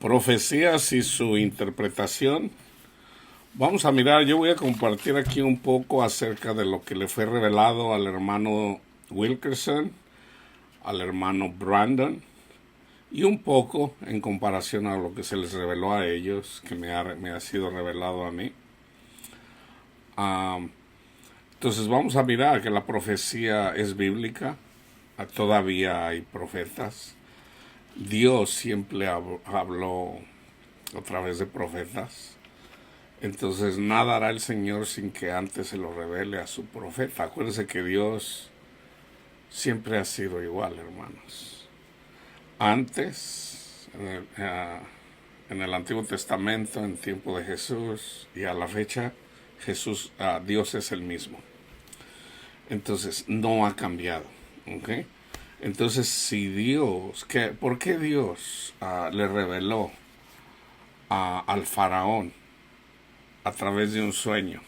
Profecías y su interpretación. Vamos a mirar, yo voy a compartir aquí un poco acerca de lo que le fue revelado al hermano Wilkerson, al hermano Brandon, y un poco en comparación a lo que se les reveló a ellos, que me ha sido revelado a mí. Entonces vamos a mirar que la profecía es bíblica, todavía hay profetas. Dios siempre habló a través de profetas. Entonces nada hará el Señor sin que antes se lo revele a su profeta. Acuérdense que Dios siempre ha sido igual, hermanos. Antes, en el Antiguo Testamento, en tiempo de Jesús y a la fecha, Dios es el mismo. Entonces no ha cambiado. ¿Okay? Entonces si Dios, ¿por qué Dios le reveló al faraón a través de un sueño?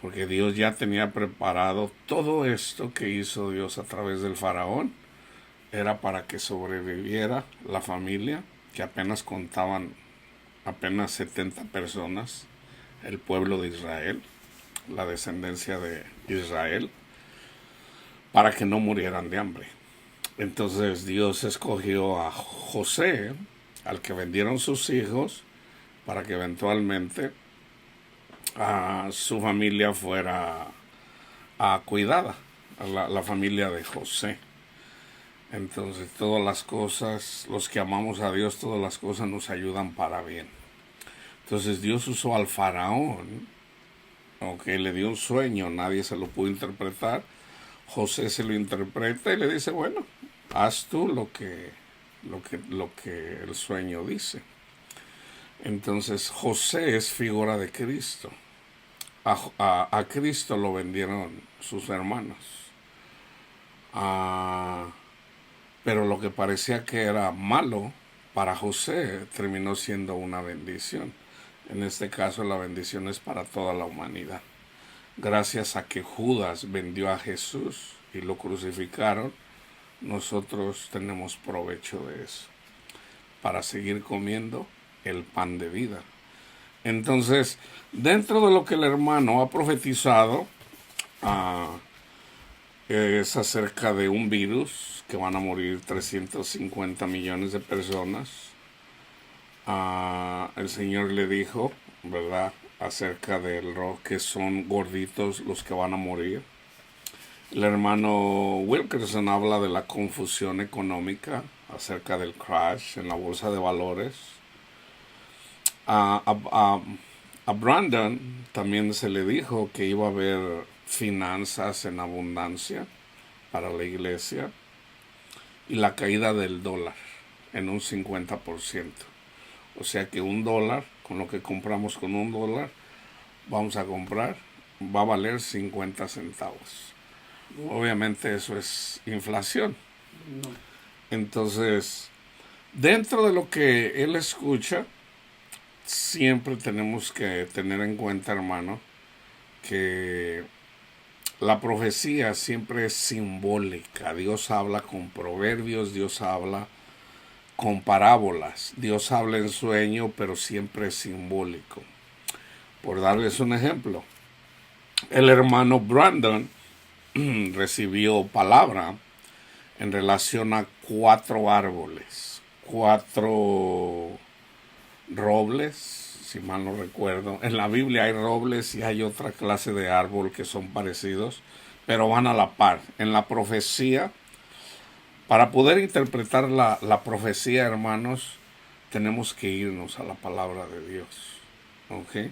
Porque Dios ya tenía preparado todo esto que hizo Dios a través del faraón. Era para que sobreviviera la familia, que apenas contaban apenas 70 personas, el pueblo de Israel, la descendencia de Israel, para que no murieran de hambre. Entonces Dios escogió a José, al que vendieron sus hijos, para que eventualmente su familia fuera cuidada, la familia de José. Entonces todas las cosas, los que amamos a Dios, todas las cosas nos ayudan para bien. Entonces Dios usó al faraón, le dio un sueño, nadie se lo pudo interpretar. José se lo interpreta y le dice, bueno, haz tú lo que el sueño dice. Entonces José es figura de Cristo. A Cristo lo vendieron sus hermanos. Pero lo que parecía que era malo para José terminó siendo una bendición. En este caso la bendición es para toda la humanidad. Gracias a que Judas vendió a Jesús y lo crucificaron, nosotros tenemos provecho de eso para seguir comiendo el pan de vida. Entonces, dentro de lo que el hermano ha profetizado, es acerca de un virus que van a morir 350 millones de personas. El Señor le dijo, ¿verdad?, acerca del que son gorditos los que van a morir. El hermano Wilkerson habla de la confusión económica acerca del crash en la bolsa de valores. A Brandon también se le dijo que iba a haber finanzas en abundancia para la iglesia y la caída del dólar en un 50%. O sea que $1, con lo que compramos con $1, vamos a comprar, va a valer 50 centavos. Obviamente eso es inflación. No. Entonces, dentro de lo que él escucha, siempre tenemos que tener en cuenta, hermano, que la profecía siempre es simbólica. Dios habla con proverbios, Dios habla con parábolas, Dios habla en sueño, pero siempre es simbólico. Por darles un ejemplo, el hermano Brandon recibió palabra en relación a 4 árboles, 4 robles, si mal no recuerdo. En la Biblia hay robles y hay otra clase de árbol que son parecidos, pero van a la par. En la profecía, para poder interpretar la profecía, hermanos, tenemos que irnos a la palabra de Dios. ¿Ok?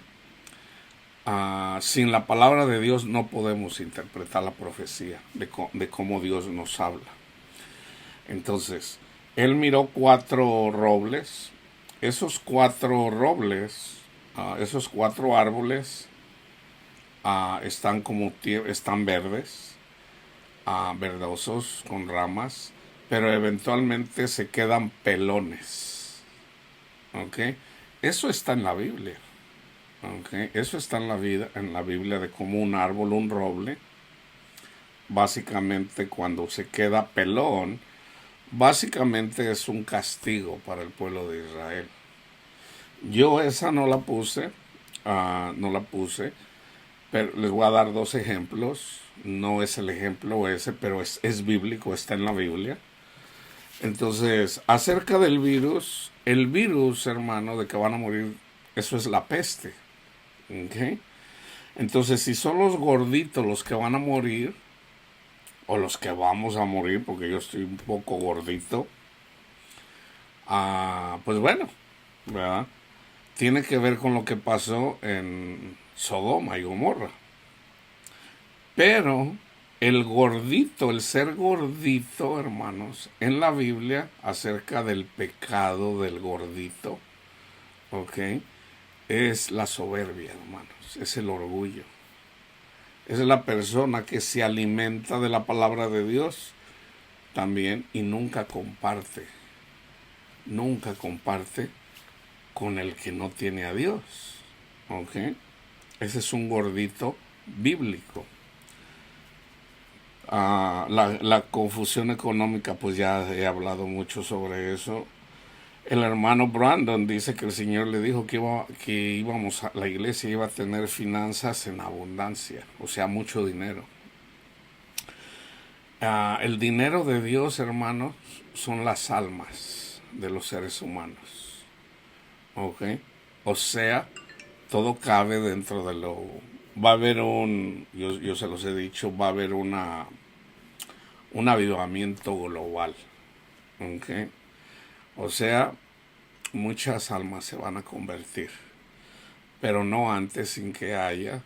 Sin la palabra de Dios no podemos interpretar la profecía de cómo Dios nos habla. Entonces, él miró 4 robles. Esos 4 robles, esos 4 árboles están verdes, verdosos, con ramas, pero eventualmente se quedan pelones. ¿Ok? Eso está en la Biblia. Okay. Eso está en la Biblia de cómo un árbol, un roble, básicamente cuando se queda pelón, básicamente es un castigo para el pueblo de Israel. Yo esa no la puse, no la puse, pero les voy a dar dos ejemplos. No es el ejemplo ese, pero es bíblico, está en la Biblia. Entonces, acerca del virus, el virus, hermano, de que van a morir, eso es la peste. ¿Ok? Entonces, si son los gorditos los que van a morir, o los que vamos a morir, porque yo estoy un poco gordito, pues bueno, ¿verdad? Tiene que ver con lo que pasó en Sodoma y Gomorra. Pero el gordito, el ser gordito, hermanos, en la Biblia, acerca del pecado del gordito, ¿ok? Es la soberbia, hermanos, es el orgullo. Es la persona que se alimenta de la palabra de Dios también y nunca comparte con el que no tiene a Dios, ¿ok? Ese es un gordito bíblico. La confusión económica, pues ya he hablado mucho sobre eso. El hermano Brandon dice que el Señor le dijo que íbamos a la iglesia iba a tener finanzas en abundancia, o sea, mucho dinero. El dinero de Dios, hermanos, son las almas de los seres humanos. ¿Ok? O sea, todo cabe dentro de lo... Va a haber yo se los he dicho, va a haber un avivamiento global. ¿Ok? O sea, muchas almas se van a convertir, pero no antes sin que haya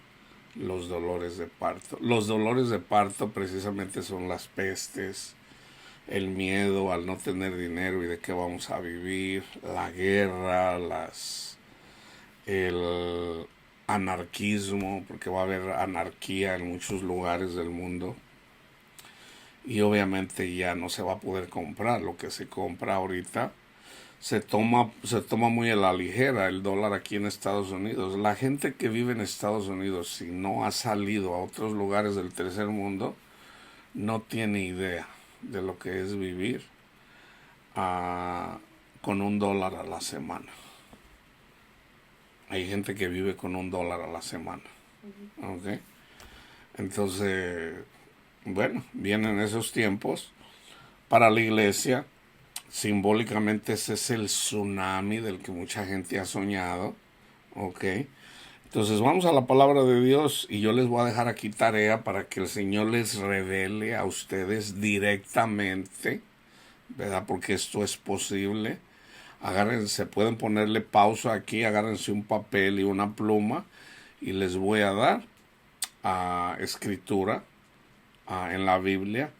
los dolores de parto. Los dolores de parto precisamente son las pestes, el miedo al no tener dinero y de qué vamos a vivir, la guerra, el anarquismo, porque va a haber anarquía en muchos lugares del mundo. Y obviamente ya no se va a poder comprar lo que se compra ahorita. Se toma muy a la ligera el dólar aquí en Estados Unidos. La gente que vive en Estados Unidos, si no ha salido a otros lugares del tercer mundo, no tiene idea de lo que es vivir con $1 a la semana. Hay gente que vive con $1 a la semana. ¿Ok? Entonces, bueno, vienen esos tiempos para la iglesia. Simbólicamente ese es el tsunami del que mucha gente ha soñado. ¿Ok? Entonces vamos a la palabra de Dios y yo les voy a dejar aquí tarea para que el Señor les revele a ustedes directamente, ¿verdad? Porque esto es posible. Agárrense, pueden ponerle pausa aquí, agárrense un papel y una pluma y les voy a dar escritura en la Biblia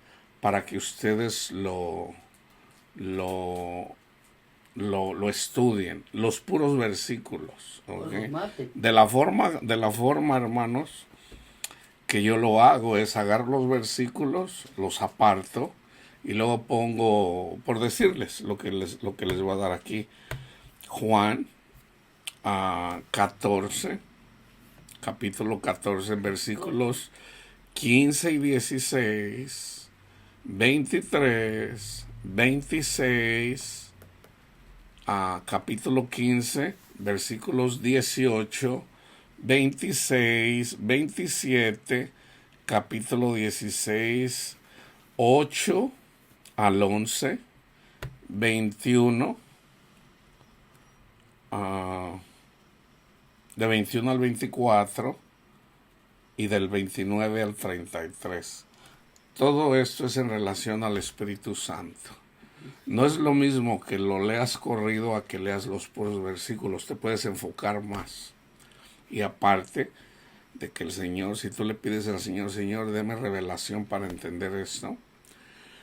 para que ustedes lo estudien, los puros versículos, ¿okay? De la forma, hermanos, que yo lo hago es agarrar los versículos, los aparto y luego pongo, por decirles lo que les voy a dar aquí, Juan 14, capítulo 14, versículos 15 y 16, 23, 26, capítulo 15, versículos 18, 26, 27, capítulo 16, 8 al 11, 21, de 21 al 24 y del 29 al 33. Todo esto es en relación al Espíritu Santo. No es lo mismo que lo leas corrido a que leas los puros versículos. Te puedes enfocar más. Y aparte de que el Señor, si tú le pides al Señor, Señor, deme revelación para entender esto.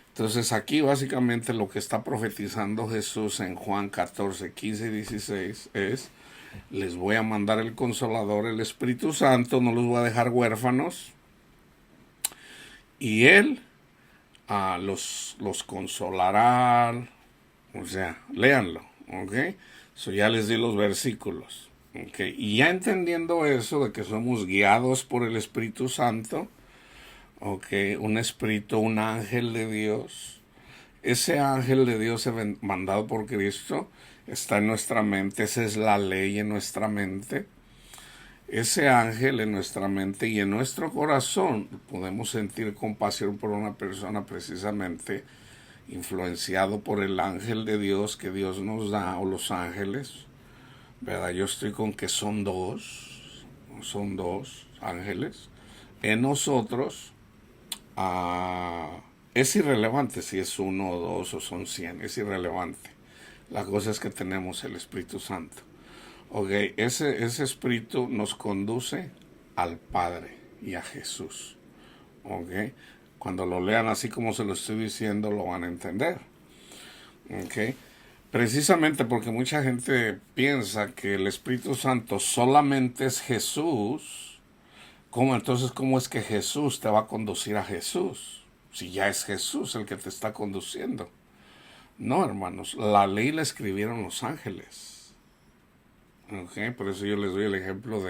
Entonces aquí básicamente lo que está profetizando Jesús en Juan 14, 15 y 16 es: les voy a mandar el Consolador, el Espíritu Santo, no los voy a dejar huérfanos. Y Él los consolará. O sea, léanlo, ¿ok? So ya les di los versículos, ¿ok? Y ya entendiendo eso de que somos guiados por el Espíritu Santo, ¿ok? Un espíritu, un ángel de Dios, Ese ángel de Dios mandado por Cristo está en nuestra mente, esa es la ley en nuestra mente. Ese ángel en nuestra mente y en nuestro corazón podemos sentir compasión por una persona precisamente influenciado por el ángel de Dios que Dios nos da, o los ángeles, ¿verdad? Yo estoy con que son dos ángeles. En nosotros es irrelevante si es uno o dos o son 100, es irrelevante. La cosa es que tenemos el Espíritu Santo. Ok, ese Espíritu nos conduce al Padre y a Jesús. Ok, cuando lo lean así como se lo estoy diciendo, lo van a entender. Ok, precisamente porque mucha gente piensa que el Espíritu Santo solamente es Jesús. ¿Cómo es que Jesús te va a conducir a Jesús? Si ya es Jesús el que te está conduciendo. No, hermanos, la ley la escribieron los ángeles. Okay, por eso yo les doy el ejemplo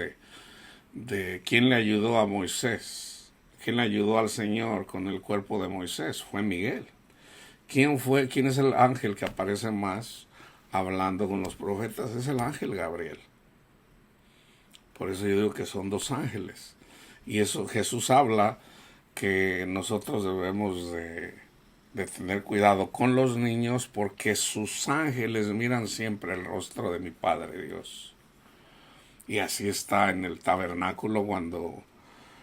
de quién le ayudó a Moisés. ¿Quién le ayudó al Señor con el cuerpo de Moisés? Fue Miguel. ¿Quién es el ángel que aparece más hablando con los profetas? Es el ángel Gabriel. Por eso yo digo que son dos ángeles. Y eso Jesús habla que nosotros debemos de tener cuidado con los niños porque sus ángeles miran siempre el rostro de mi Padre Dios. Y así está en el tabernáculo cuando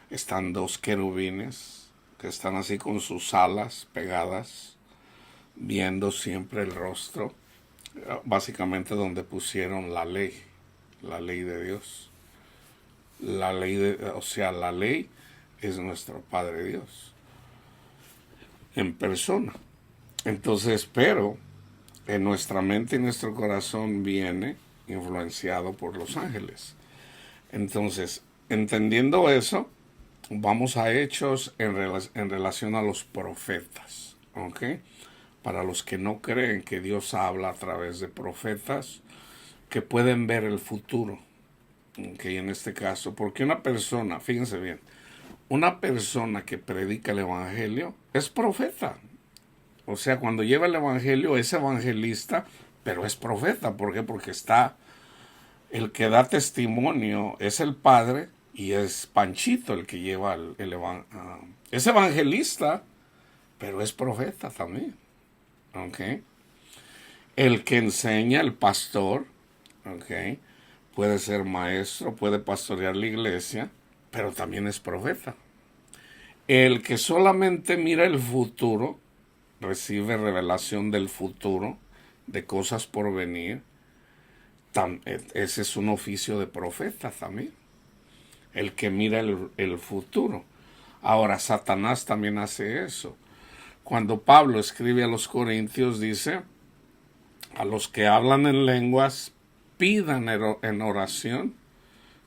están dos querubines que están así con sus alas pegadas, viendo siempre el rostro, básicamente donde pusieron la ley de Dios. La ley es nuestro Padre Dios en persona. Entonces, pero en nuestra mente y nuestro corazón viene influenciado por los ángeles. Entonces, entendiendo eso, vamos a Hechos en relación a los profetas. ¿Ok? Para los que no creen que Dios habla a través de profetas que pueden ver el futuro. ¿Ok? En este caso, porque una persona, fíjense bien, una persona que predica el evangelio es profeta. O sea, cuando lleva el evangelio es evangelista, pero es profeta. ¿Por qué? Porque está el que da testimonio es el Padre y es Panchito el que lleva el evangelio. Es evangelista, pero es profeta también. ¿Ok? El que enseña, el pastor, ¿ok? Puede ser maestro, puede pastorear la iglesia, pero también es profeta. El que solamente mira el futuro, recibe revelación del futuro, de cosas por venir, ese es un oficio de profeta también. El que mira el futuro. Ahora, Satanás también hace eso. Cuando Pablo escribe a los Corintios, dice, a los que hablan en lenguas, pidan en oración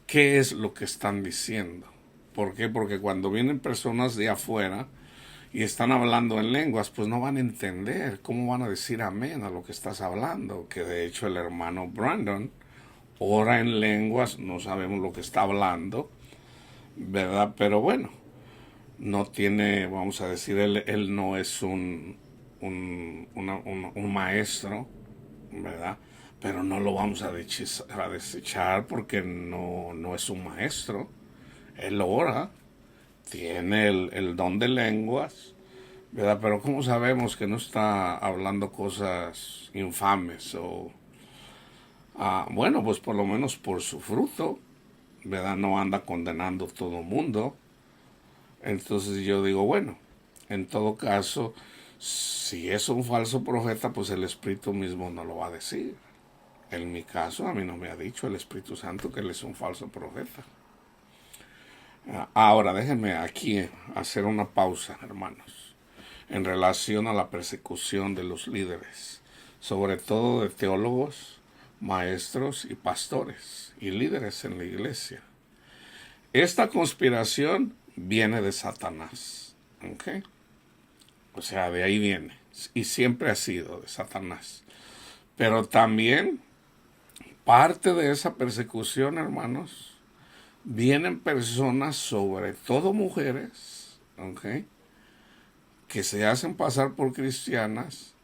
qué es lo que están diciendo. ¿Por qué? Porque cuando vienen personas de afuera y están hablando en lenguas, pues no van a entender cómo van a decir amén a lo que estás hablando. Que de hecho el hermano Brandon ora en lenguas, no sabemos lo que está hablando, ¿verdad? Pero bueno, no tiene, vamos a decir, él no es un maestro, ¿verdad? Pero no lo vamos a desechar porque no es un maestro. Él ora, tiene el don de lenguas, ¿verdad? Pero ¿cómo sabemos que no está hablando cosas infames? Bueno, pues por lo menos por su fruto, ¿verdad? No anda condenando a todo el mundo. Entonces yo digo, bueno, en todo caso, si es un falso profeta, pues el Espíritu mismo no lo va a decir. En mi caso, a mí no me ha dicho el Espíritu Santo que él es un falso profeta. Ahora, déjenme aquí hacer una pausa, hermanos, en relación a la persecución de los líderes, sobre todo de teólogos, maestros y pastores y líderes en la iglesia. Esta conspiración viene de Satanás, ¿ok? O sea, de ahí viene, y siempre ha sido de Satanás. Pero también parte de esa persecución, hermanos, vienen personas, sobre todo mujeres, ¿ok? que se hacen pasar por cristianas,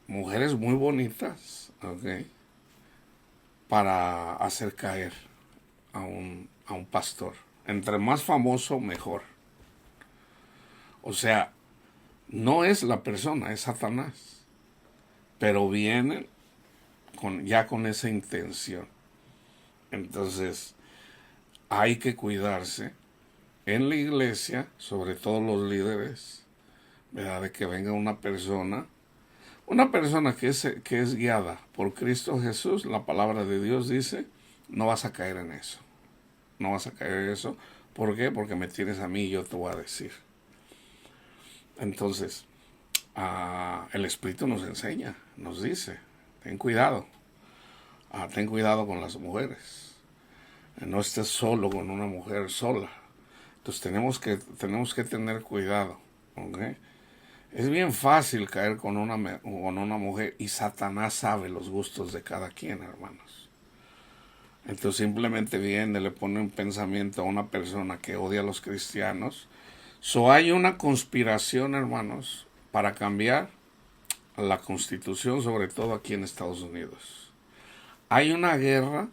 mujeres muy bonitas, ¿ok? Para hacer caer a un pastor. Entre más famoso, mejor. O sea, no es la persona, es Satanás. Pero vienen ya con esa intención. Entonces, hay que cuidarse en la iglesia, sobre todo los líderes, ¿verdad? De que venga una persona que es guiada por Cristo Jesús. La palabra de Dios dice, no vas a caer en eso. No vas a caer en eso. ¿Por qué? Porque me tienes a mí y yo te voy a decir. Entonces, el Espíritu nos enseña, nos dice, ten cuidado. Ten cuidado con las mujeres. No estés solo con una mujer sola. Entonces tenemos que tener cuidado. ¿Okay? Es bien fácil caer con una mujer, y Satanás sabe los gustos de cada quien, hermanos. Entonces simplemente viene, le pone un pensamiento a una persona que odia a los cristianos. Hay una conspiración, hermanos, para cambiar la Constitución, sobre todo aquí en Estados Unidos. Hay una guerra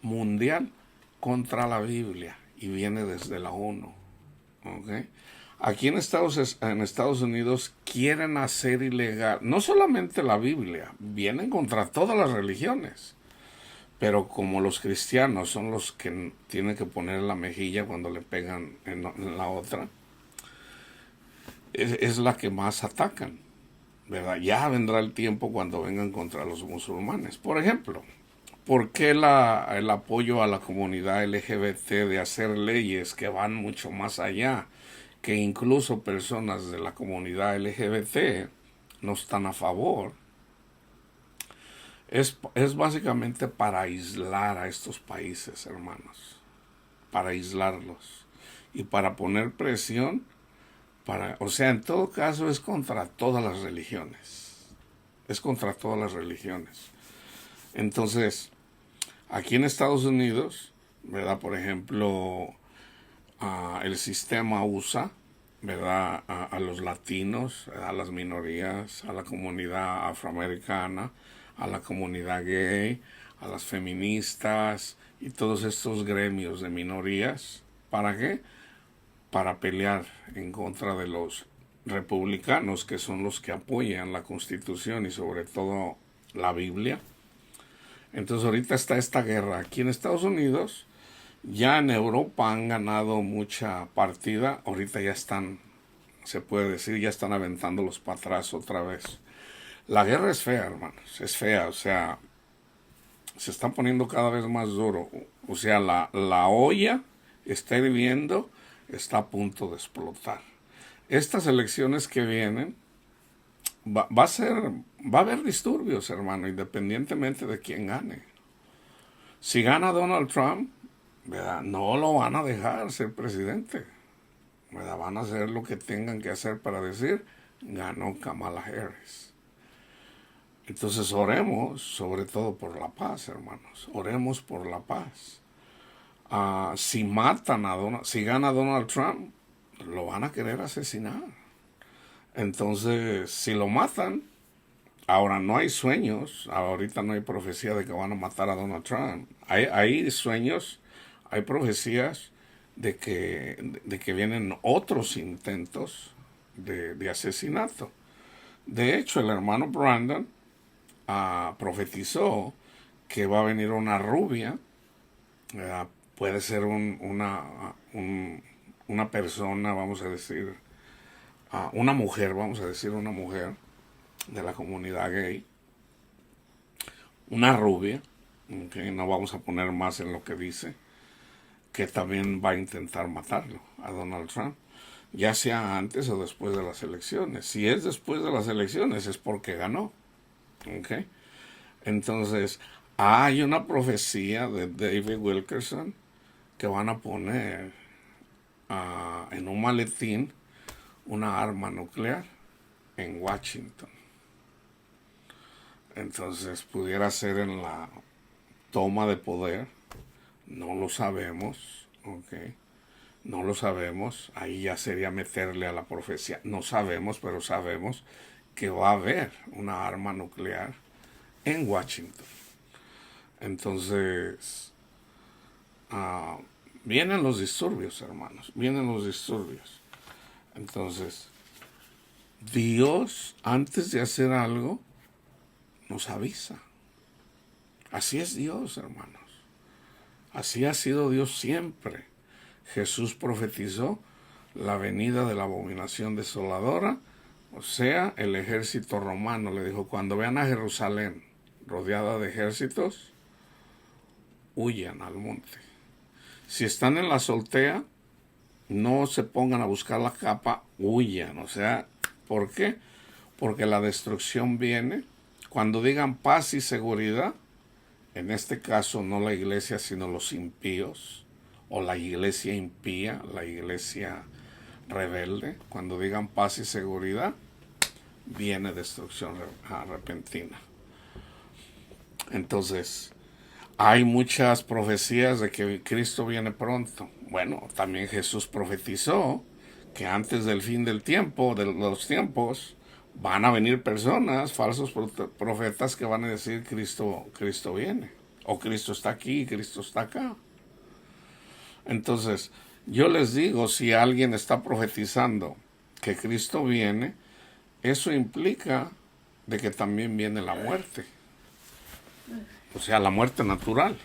mundial contra la Biblia y viene desde la ONU. ¿Okay? Aquí en Estados Unidos quieren hacer ilegal, no solamente la Biblia, vienen contra todas las religiones. Pero como los cristianos son los que tienen que poner la mejilla cuando le pegan en la otra, es la que más atacan, ¿verdad? Ya vendrá el tiempo cuando vengan contra los musulmanes. Por ejemplo, ¿por qué el apoyo a la comunidad LGBT de hacer leyes que van mucho más allá, que incluso personas de la comunidad LGBT no están a favor? Es básicamente para aislar a estos países, hermanos, para aislarlos y para poner presión, o sea, en todo caso es contra todas las religiones, es contra todas las religiones. Entonces, aquí en Estados Unidos, ¿verdad? Por ejemplo, el sistema usa, ¿verdad? A los latinos, a las minorías, a la comunidad afroamericana, a la comunidad gay, a las feministas y todos estos gremios de minorías. ¿Para qué? Para pelear en contra de los republicanos, que son los que apoyan la Constitución y sobre todo la Biblia. Entonces ahorita está esta guerra aquí en Estados Unidos. Ya en Europa han ganado mucha partida. Ahorita ya están, se puede decir, ya están aventándolos para atrás otra vez. La guerra es fea, hermanos. Es fea, o sea, se está poniendo cada vez más duro. O sea, la olla está hirviendo, está a punto de explotar. Estas elecciones que vienen, va a haber disturbios, hermano, independientemente de quién gane. Si gana Donald Trump, ¿verdad? No lo van a dejar ser presidente, ¿verdad? Van a hacer lo que tengan que hacer para decir, ganó Kamala Harris. Entonces oremos sobre todo por la paz, hermanos. Oremos por la paz. Si matan si gana Donald Trump, lo van a querer asesinar. Entonces, si lo matan, ahora no hay sueños, ahorita no hay profecía de que van a matar a Donald Trump. Hay sueños, hay profecías de que vienen otros intentos de asesinato. De hecho, el hermano Brandon profetizó que va a venir una rubia, puede ser una persona, vamos a decir, una mujer, vamos a decir una mujer de la comunidad gay, una rubia, okay, no vamos a poner más en lo que dice, que también va a intentar matarlo a Donald Trump, ya sea antes o después de las elecciones. Si es después de las elecciones es porque ganó. Okay. Entonces, hay una profecía de David Wilkerson que van a poner en un maletín una arma nuclear en Washington. Entonces, pudiera ser en la toma de poder, no lo sabemos, ¿ok? No lo sabemos, ahí ya sería meterle a la profecía. No sabemos, pero sabemos que va a haber una arma nuclear en Washington. Entonces, ah, vienen los disturbios, hermanos, vienen los disturbios. Entonces, Dios, antes de hacer algo, nos avisa. Así es Dios, hermanos. Así ha sido Dios siempre. Jesús profetizó la venida de la abominación desoladora, o sea, el ejército romano. Le dijo, cuando vean a Jerusalén rodeada de ejércitos, huyan al monte. Si están en la azotea, no se pongan a buscar la capa, huyan. O sea, ¿por qué? Porque la destrucción viene. Cuando digan paz y seguridad, en este caso no la iglesia, sino los impíos, o la iglesia impía, la iglesia rebelde, cuando digan paz y seguridad, viene destrucción repentina. Entonces, hay muchas profecías de que Cristo viene pronto. Bueno, también Jesús profetizó que antes del fin del tiempo, de los tiempos, van a venir personas, falsos profetas, que van a decir Cristo viene, o Cristo está aquí, Cristo está acá. Entonces, yo les digo, si alguien está profetizando que Cristo viene, eso implica de que también viene la muerte. O sea, la muerte natural.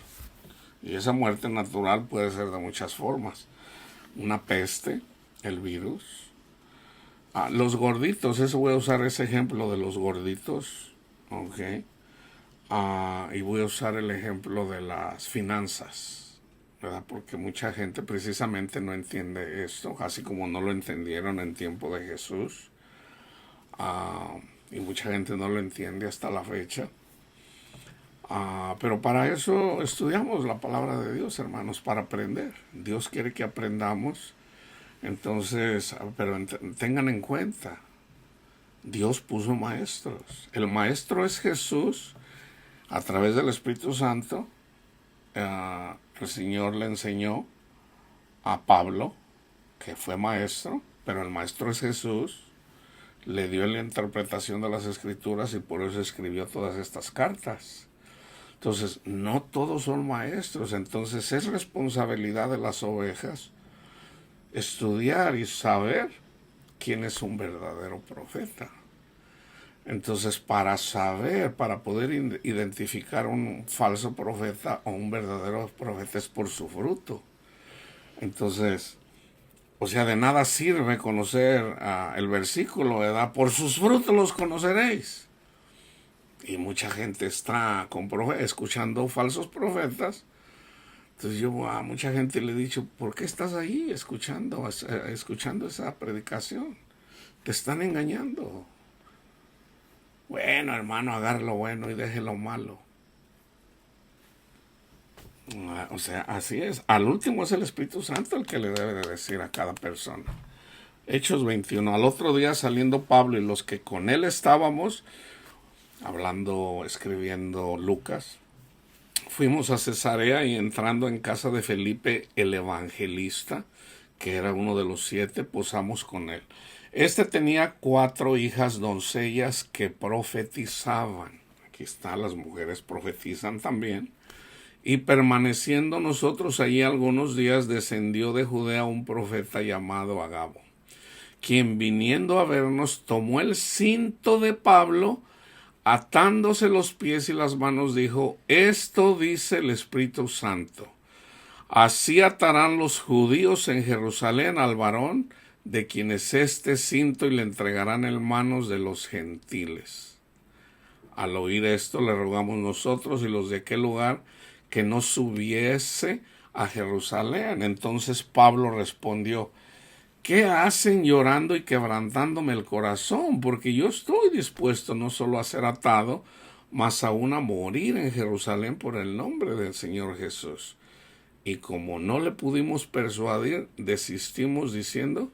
Y esa muerte natural puede ser de muchas formas. Una peste, el virus. Los gorditos, eso voy a usar ese ejemplo de los gorditos. Ok. Y voy a usar el ejemplo de las finanzas, ¿verdad? Porque mucha gente precisamente no entiende esto, así como no lo entendieron en tiempo de Jesús. Y mucha gente no lo entiende hasta la fecha. Pero para eso estudiamos la palabra de Dios, hermanos, para aprender. Dios quiere que aprendamos. Entonces, pero tengan en cuenta, Dios puso maestros. El maestro es Jesús. A través del Espíritu Santo, el Señor le enseñó a Pablo, que fue maestro, pero el maestro es Jesús. Le dio la interpretación de las Escrituras y por eso escribió todas estas cartas. Entonces, no todos son maestros. Entonces, es responsabilidad de las ovejas estudiar y saber quién es un verdadero profeta. Entonces, para saber, para poder identificar un falso profeta o un verdadero profeta, es por su fruto. Entonces, o sea, de nada sirve conocer el versículo, ¿verdad? Por sus frutos los conoceréis. Y mucha gente está escuchando falsos profetas. Entonces yo a mucha gente le he dicho, ¿por qué estás ahí escuchando esa predicación? Te están engañando. Bueno, hermano, agarre lo bueno y deje lo malo. O sea, así es. Al último es el Espíritu Santo el que le debe de decir a cada persona. Hechos 21. Al otro día, saliendo Pablo y los que con él estábamos, escribiendo Lucas, fuimos a Cesarea, y entrando en casa de Felipe el evangelista, que era uno de los 7, posamos con él. Este tenía 4 hijas doncellas que profetizaban. Aquí está, las mujeres profetizan también. Y permaneciendo nosotros allí algunos días, descendió de Judea un profeta llamado Agabo, quien viniendo a vernos tomó el cinto de Pablo, atándose los pies y las manos, dijo: esto dice el Espíritu Santo, así atarán los judíos en Jerusalén al varón de quien es este cinto, y le entregarán en manos de los gentiles. Al oír esto, le rogamos nosotros y los de aquel lugar que no subiese a Jerusalén. Entonces Pablo respondió: ¿qué hacen llorando y quebrantándome el corazón? Porque yo estoy dispuesto no solo a ser atado, mas aún a morir en Jerusalén por el nombre del Señor Jesús. Y como no le pudimos persuadir, desistimos diciendo: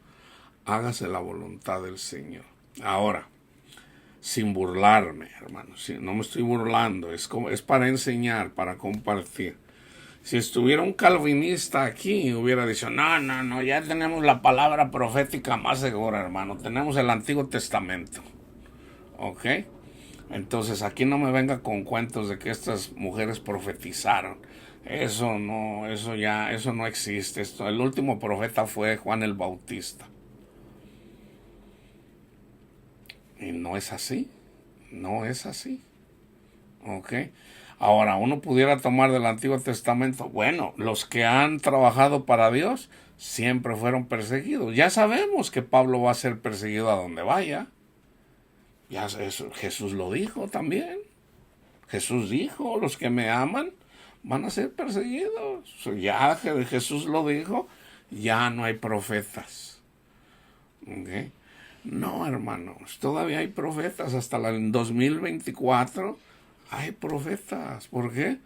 hágase la voluntad del Señor. Ahora, sin burlarme, hermanos, no me estoy burlando, es para enseñar, para compartir. Si estuviera un calvinista aquí, hubiera dicho, no, ya tenemos la palabra profética más segura, hermano. Tenemos el Antiguo Testamento. ¿Ok? Entonces aquí no me venga con cuentos de que estas mujeres profetizaron. Eso no, eso no existe. El último profeta fue Juan el Bautista. Y no es así. No es así. ¿Ok? Ahora, uno pudiera tomar del Antiguo Testamento, bueno, los que han trabajado para Dios siempre fueron perseguidos. Ya sabemos que Pablo va a ser perseguido a donde vaya. Ya eso, Jesús lo dijo también. Jesús dijo, los que me aman van a ser perseguidos. Ya Jesús lo dijo, ya no hay profetas. ¿Okay? No, hermanos, todavía hay profetas. Hasta el 2024 hay profetas. ¿Por qué?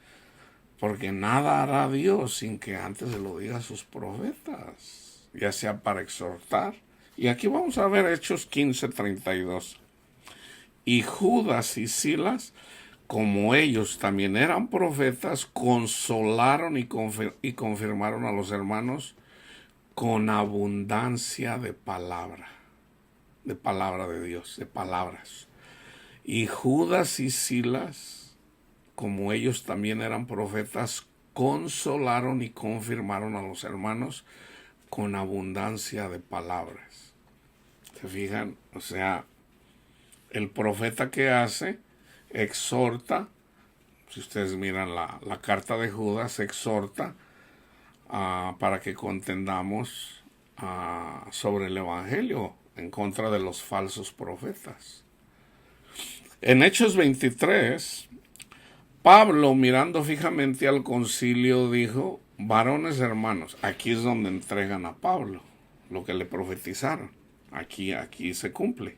Porque nada hará Dios sin que antes se lo diga a sus profetas, ya sea para exhortar. Y aquí vamos a ver Hechos 15:32. Y Judas y Silas, como ellos también eran profetas, consolaron y confirmaron a los hermanos con abundancia de palabra de Dios, de palabras. Y Judas y Silas, como ellos también eran profetas, consolaron y confirmaron a los hermanos con abundancia de palabras. ¿Se fijan? O sea, el profeta que hace, exhorta. Si ustedes miran la carta de Judas, exhorta para que contendamos sobre el Evangelio en contra de los falsos profetas. En Hechos 23, Pablo, mirando fijamente al concilio, dijo, varones hermanos, aquí es donde entregan a Pablo lo que le profetizaron. Aquí se cumple.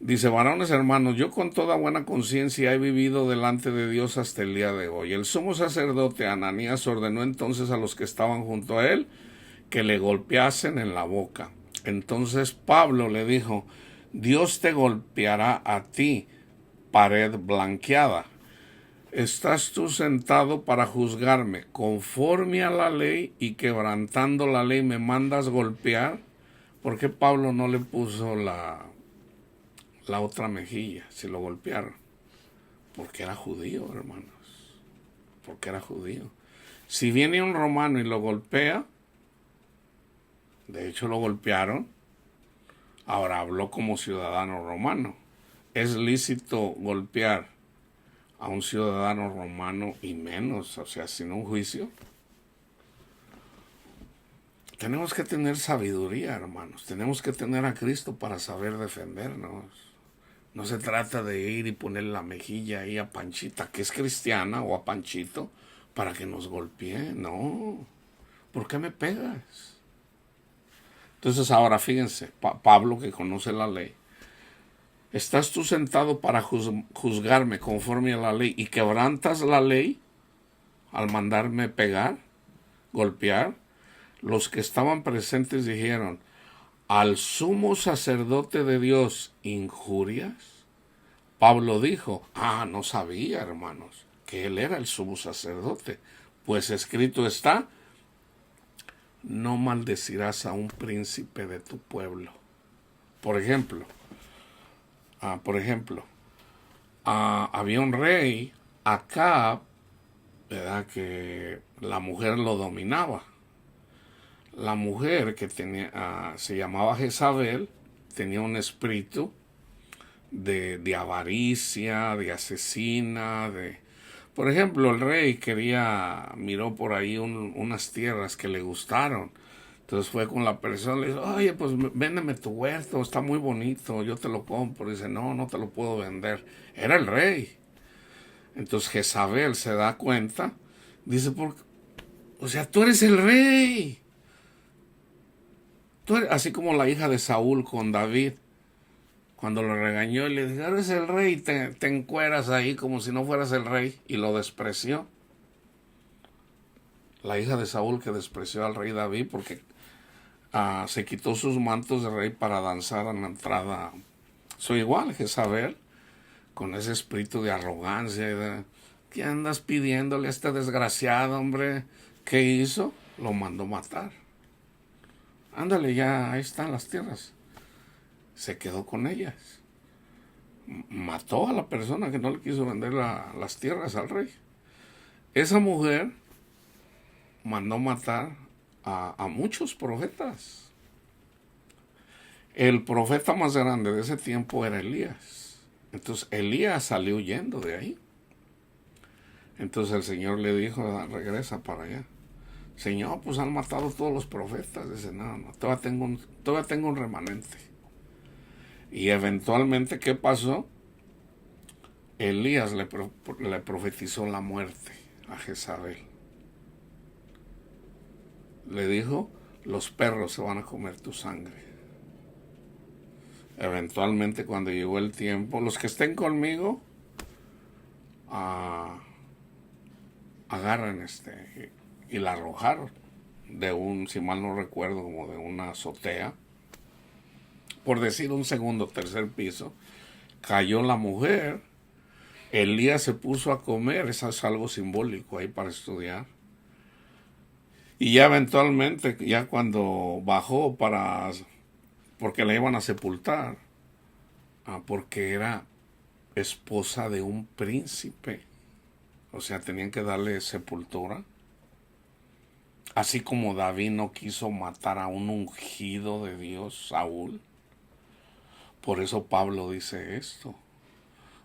Dice, varones hermanos, yo con toda buena conciencia he vivido delante de Dios hasta el día de hoy. El sumo sacerdote Ananías ordenó entonces a los que estaban junto a él que le golpeasen en la boca. Entonces Pablo le dijo, Dios te golpeará a ti, pared blanqueada. ¿Estás tú sentado para juzgarme conforme a la ley y quebrantando la ley me mandas golpear? ¿Por qué Pablo no le puso la otra mejilla si lo golpearon? Porque era judío, hermanos. Porque era judío. Si viene un romano y lo golpea, de hecho lo golpearon, ahora habló como ciudadano romano. Es lícito golpear a un ciudadano romano y menos, o sea, sin un juicio. Tenemos que tener sabiduría, hermanos. Tenemos que tener a Cristo para saber defendernos. No se trata de ir y poner la mejilla ahí a Panchita, que es cristiana, o a Panchito, para que nos golpee. No. ¿Por qué me pegas? Entonces ahora fíjense, Pablo, que conoce la ley, ¿estás tú sentado para juzgarme conforme a la ley y quebrantas la ley al mandarme pegar, golpear? Los que estaban presentes dijeron, ¿al sumo sacerdote de Dios injurias? Pablo dijo, no sabía, hermanos, que él era el sumo sacerdote, pues escrito está, no maldecirás a un príncipe de tu pueblo. Por ejemplo, había un rey, Acab, ¿verdad?, que la mujer lo dominaba. La mujer que tenía, se llamaba Jezabel, tenía un espíritu de avaricia, de asesina, Por ejemplo, el rey miró por ahí unas tierras que le gustaron. Entonces fue con la persona, le dijo, oye, pues véndeme tu huerto, está muy bonito, yo te lo compro. Dice, no te lo puedo vender. Era el rey. Entonces Jezabel se da cuenta, dice, o sea, tú eres el rey. Así como la hija de Saúl con David, cuando lo regañó y le dijo, eres el rey, te encueras ahí como si no fueras el rey, y lo despreció. La hija de Saúl que despreció al rey David porque se quitó sus mantos de rey para danzar en la entrada. Soy igual, Jezabel, con ese espíritu de arrogancia. ¿Qué andas pidiéndole a este desgraciado, hombre? ¿Qué hizo? Lo mandó matar. Ándale, ya, ahí están las tierras. Se quedó con ellas. Mató a la persona que no le quiso vender las tierras al rey. Esa mujer mandó matar a muchos profetas. El profeta más grande de ese tiempo era Elías. Entonces Elías salió huyendo de ahí. Entonces el Señor le dijo, regresa para allá. Señor, pues han matado todos los profetas. Dice, no, todavía tengo un remanente. Y eventualmente, ¿qué pasó? Elías le profetizó la muerte a Jezabel. Le dijo, los perros se van a comer tu sangre. Eventualmente, cuando llegó el tiempo, los que estén conmigo, agarran y la arrojaron de si mal no recuerdo, como de una azotea, por decir un segundo, tercer piso. Cayó la mujer. Elías se puso a comer. Eso es algo simbólico ahí para estudiar. Y ya eventualmente, ya cuando bajó porque la iban a sepultar, porque era esposa de un príncipe, o sea, tenían que darle sepultura. Así como David no quiso matar a un ungido de Dios, Saúl. Por eso Pablo dice esto.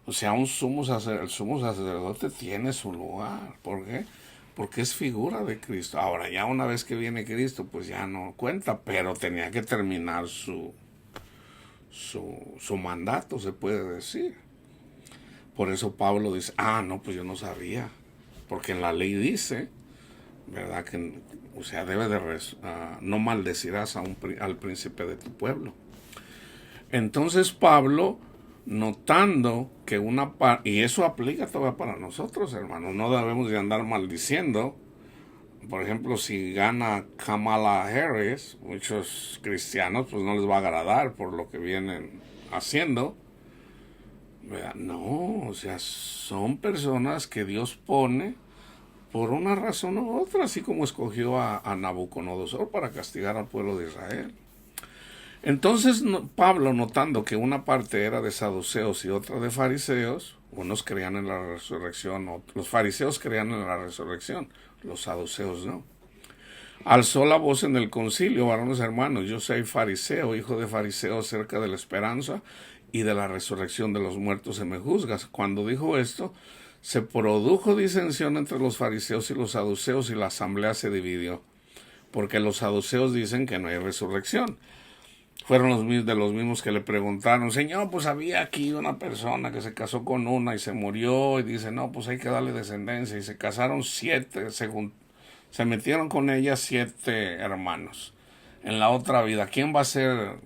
O sea, el sumo sacerdote tiene su lugar. ¿Por qué? Porque es figura de Cristo. Ahora, ya una vez que viene Cristo, pues ya no cuenta, pero tenía que terminar su mandato, se puede decir. Por eso Pablo dice, no, pues yo no sabía. Porque en la ley dice, ¿verdad? Que, o sea, no maldecirás al príncipe de tu pueblo. Entonces Pablo, notando que y eso aplica todavía para nosotros, hermanos, no debemos de andar maldiciendo. Por ejemplo, si gana Kamala Harris, muchos cristianos pues no les va a agradar por lo que vienen haciendo. No, o sea, son personas que Dios pone por una razón u otra, así como escogió a Nabucodonosor para castigar al pueblo de Israel. Entonces Pablo, notando que una parte era de saduceos y otra de fariseos, unos creían en la resurrección, los fariseos creían en la resurrección, los saduceos no. Alzó la voz en el concilio, varones hermanos, yo soy fariseo, hijo de fariseo, acerca de la esperanza y de la resurrección de los muertos se me juzgas. Cuando dijo esto, se produjo disensión entre los fariseos y los saduceos y la asamblea se dividió, porque los saduceos dicen que no hay resurrección. Fueron de los mismos que le preguntaron, Señor, pues había aquí una persona que se casó con una y se murió, y dice, no, pues hay que darle descendencia, y se casaron 7, se metieron con ella 7 hermanos. En la otra vida, ¿quién va a ser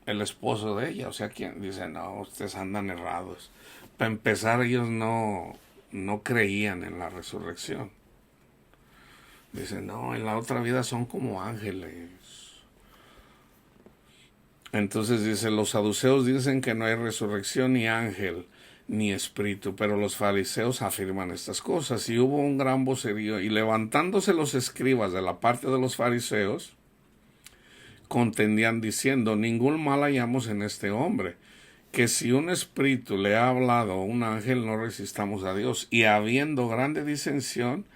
el esposo de ella? O sea, ¿quién? Dice, no, ustedes andan errados. Para empezar, ellos no creían en la resurrección. Dice, no, en la otra vida son como ángeles. Entonces dice, los saduceos dicen que no hay resurrección ni ángel ni espíritu, pero los fariseos afirman estas cosas. Y hubo un gran vocerío, y levantándose los escribas de la parte de los fariseos, contendían diciendo, ningún mal hallamos en este hombre, que si un espíritu le ha hablado a un ángel, no resistamos a Dios. Y habiendo grande disensión,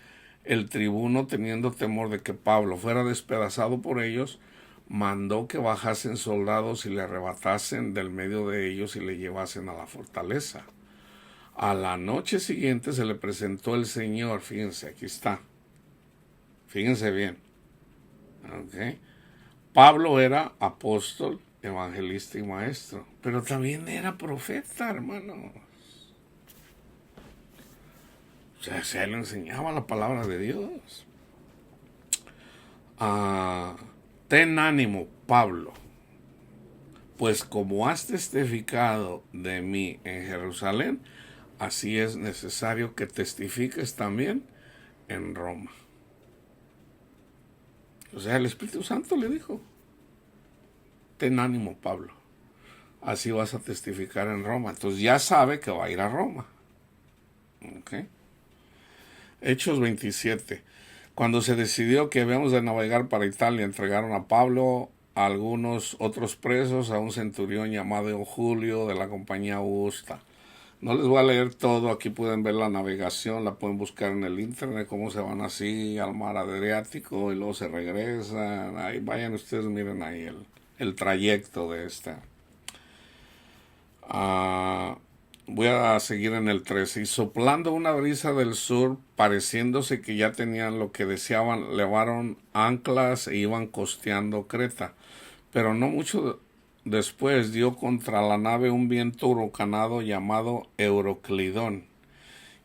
el tribuno, teniendo temor de que Pablo fuera despedazado por ellos, mandó que bajasen soldados y le arrebatasen del medio de ellos y le llevasen a la fortaleza. A la noche siguiente se le presentó el Señor, fíjense, aquí está, fíjense bien, ¿ok? Pablo era apóstol, evangelista y maestro, pero también era profeta, hermanos. O sea, se le enseñaba la palabra de Dios. Ten ánimo, Pablo, pues como has testificado de mí en Jerusalén, así es necesario que testifiques también en Roma. O sea, el Espíritu Santo le dijo, ten ánimo, Pablo, así vas a testificar en Roma. Entonces ya sabe que va a ir a Roma. ¿Ok? Hechos 27. Cuando se decidió que habíamos de navegar para Italia, entregaron a Pablo, a algunos otros presos, a un centurión llamado Julio de la compañía Augusta. No les voy a leer todo, aquí pueden ver la navegación, la pueden buscar en el internet, cómo se van así al mar Adriático y luego se regresan. Ahí vayan ustedes, miren ahí el trayecto de esta. Voy a seguir en el 13. Y soplando una brisa del sur, pareciéndose que ya tenían lo que deseaban, levaron anclas e iban costeando Creta. Pero no mucho después dio contra la nave un viento huracanado llamado Euroclidón,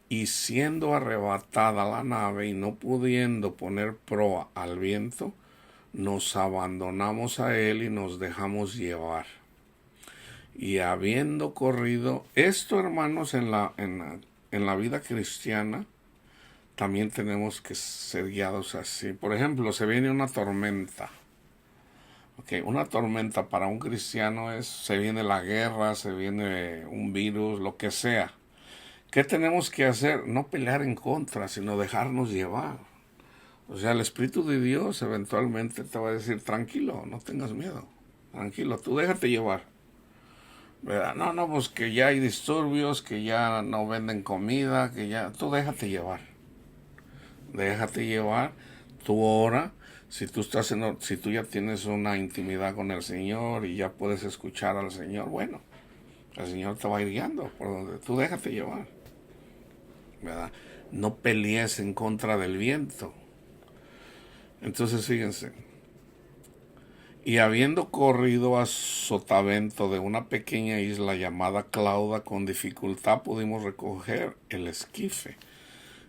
y siendo arrebatada la nave y no pudiendo poner proa al viento, nos abandonamos a él y nos dejamos llevar. Y habiendo corrido esto, hermanos, en la vida cristiana, también tenemos que ser guiados así. Por ejemplo, se viene una tormenta. Una tormenta para un cristiano se viene la guerra, se viene un virus, lo que sea. ¿Qué tenemos que hacer? No pelear en contra, sino dejarnos llevar. O sea, el Espíritu de Dios eventualmente te va a decir, tranquilo, no tengas miedo, tranquilo, tú déjate llevar. ¿Verdad? No, pues que ya hay disturbios, que ya no venden comida, que ya, tú déjate llevar. Déjate llevar, tú ora. Si tú ya tienes una intimidad con el Señor y ya puedes escuchar al Señor, bueno, el Señor te va a ir guiando por donde tú déjate llevar, ¿verdad? No pelees en contra del viento. Entonces fíjense, y habiendo corrido a sotavento de una pequeña isla llamada Clauda, con dificultad pudimos recoger el esquife.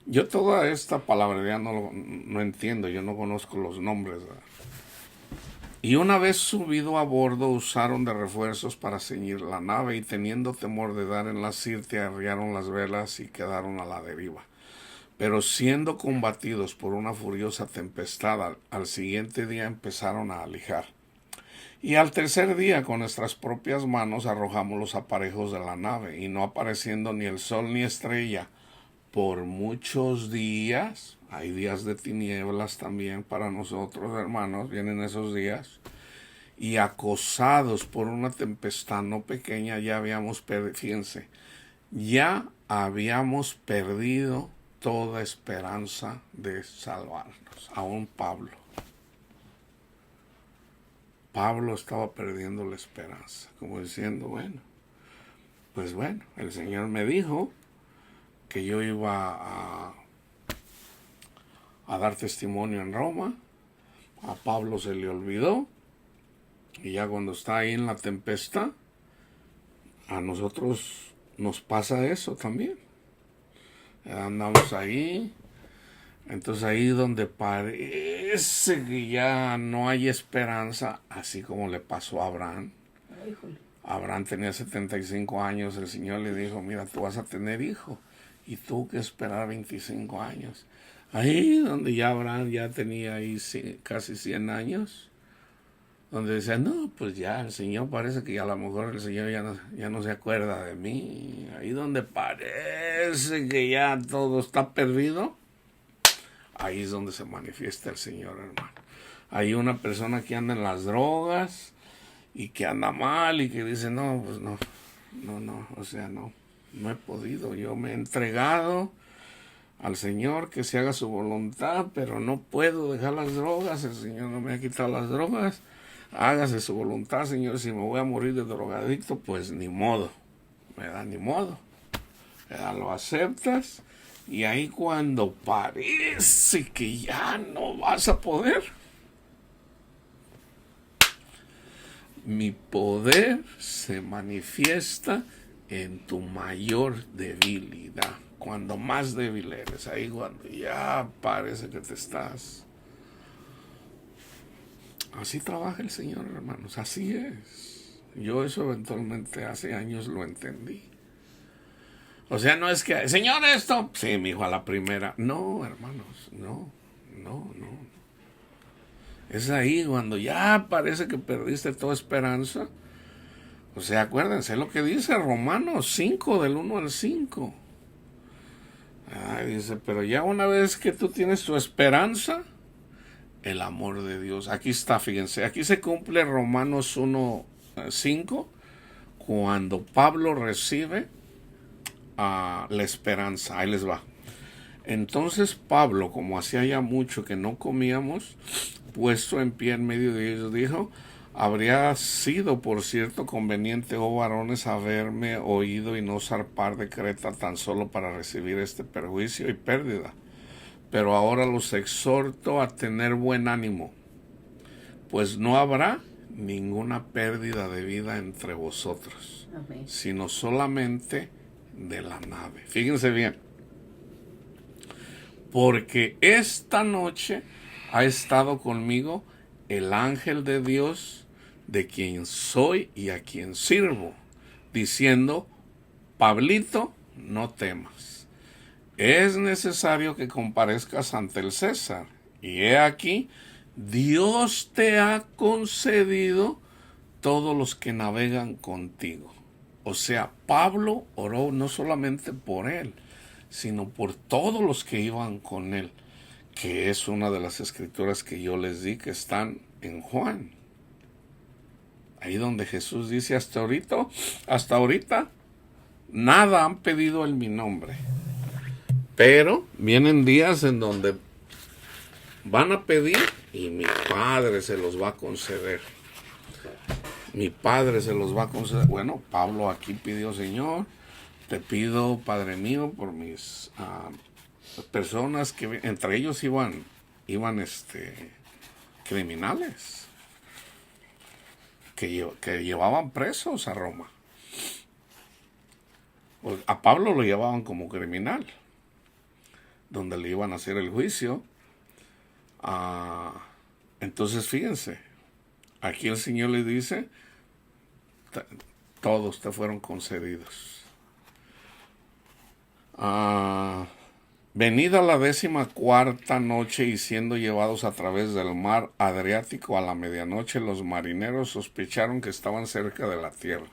Yo toda esta palabrería no entiendo, yo no conozco los nombres, ¿verdad? Y una vez subido a bordo, usaron de refuerzos para ceñir la nave, y teniendo temor de dar en la sirte, arriaron las velas y quedaron a la deriva. Pero siendo combatidos por una furiosa tempestad, al siguiente día empezaron a alijar. Y al tercer día, con nuestras propias manos, arrojamos los aparejos de la nave, y no apareciendo ni el sol ni estrella por muchos días, hay días de tinieblas también para nosotros, hermanos, vienen esos días, y acosados por una tempestad no pequeña, ya habíamos perdido toda esperanza de salvarnos. Aún Pablo estaba perdiendo la esperanza, como diciendo, bueno, el Señor me dijo que yo iba a dar testimonio en Roma. A Pablo se le olvidó, y ya cuando está ahí en la tempestad, a nosotros nos pasa eso también. Andamos ahí, entonces ahí donde parece que ya no hay esperanza, así como le pasó a Abraham. Abraham tenía 75 años, el Señor le dijo, mira, tú vas a tener hijo, y tuvo que esperar 25 años. Ahí donde ya Abraham ya tenía ahí casi 100 años, donde decía, no, pues ya el Señor parece que a lo mejor el Señor ya no se acuerda de mí. Ahí donde parece que ya todo está perdido, ahí es donde se manifiesta el Señor, hermano. Hay una persona que anda en las drogas y que anda mal y que dice, no, pues no, o sea, no he podido, yo me he entregado al Señor que se haga su voluntad, pero no puedo dejar las drogas, el Señor no me ha quitado las drogas, hágase su voluntad, Señor, si me voy a morir de drogadicto, pues ni modo, ¿verdad? Ni modo, ¿verdad? Lo aceptas, y ahí cuando parece que ya no vas a poder, mi poder se manifiesta en tu mayor debilidad. Cuando más débil eres, ahí cuando ya parece que te estás. Así trabaja el Señor, hermanos, así es. Yo eso eventualmente hace años lo entendí. O sea, no es que, Señor, esto, sí, mi hijo, a la primera. No, hermanos, no. Es ahí cuando ya parece que perdiste toda esperanza. O sea, acuérdense lo que dice Romanos 5, del 1 al 5. Ay, dice, pero ya una vez que tú tienes tu esperanza, el amor de Dios. Aquí está, fíjense, aquí se cumple Romanos 1:5 cuando Pablo recibe la esperanza. Ahí les va. Entonces Pablo, como hacía ya mucho que no comíamos, puesto en pie en medio de ellos, dijo: habría sido, por cierto, conveniente, oh varones, haberme oído y no zarpar de Creta tan solo para recibir este perjuicio y pérdida. Pero ahora los exhorto a tener buen ánimo, pues no habrá ninguna pérdida de vida entre vosotros, Amén. sino solamente de la nave. Fíjense bien, porque esta noche ha estado conmigo el ángel de Dios, de quien soy y a quien sirvo, diciendo: Pablito, no temas. Es necesario que comparezcas ante el César. Y he aquí, Dios te ha concedido todos los que navegan contigo. O sea, Pablo oró no solamente por él, sino por todos los que iban con él, que es una de las escrituras que yo les di que están en Juan. Ahí donde Jesús dice: hasta ahorita, nada han pedido en mi nombre. Pero vienen días en donde van a pedir y mi Padre se los va a conceder. Mi Padre se los va a conceder. Bueno, Pablo aquí pidió: Señor, te pido, Padre mío, por mis personas que entre ellos iban criminales que llevaban presos a Roma. A Pablo lo llevaban como criminal, donde le iban a hacer el juicio. Entonces fíjense, aquí el Señor le dice: todos te fueron concedidos. Venida la 14ª noche y siendo llevados a través del mar Adriático a la medianoche, los marineros sospecharon que estaban cerca de la tierra.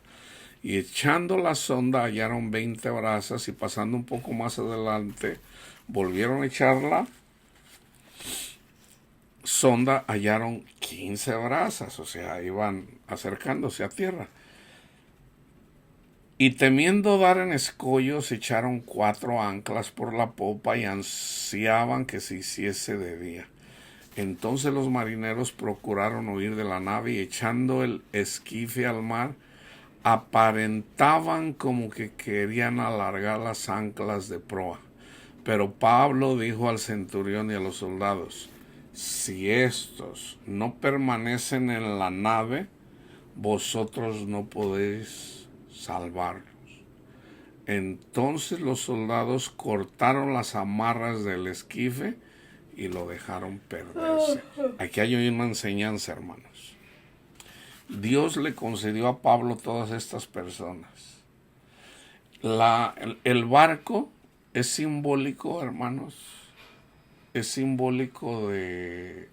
Y echando la sonda hallaron 20 brazas, y pasando un poco más adelante volvieron a echarla sonda, hallaron 15 brazas, o sea, iban acercándose a tierra. Y temiendo dar en escollos, echaron 4 anclas por la popa y ansiaban que se hiciese de día. Entonces los marineros procuraron huir de la nave y echando el esquife al mar, aparentaban como que querían alargar las anclas de proa. Pero Pablo dijo al centurión y a los soldados: si estos no permanecen en la nave, vosotros no podéis salvarlos. Entonces los soldados cortaron las amarras del esquife y lo dejaron perderse. Aquí hay una enseñanza, hermanos. Dios le concedió a Pablo todas estas personas. El barco es simbólico, hermanos. Es simbólico de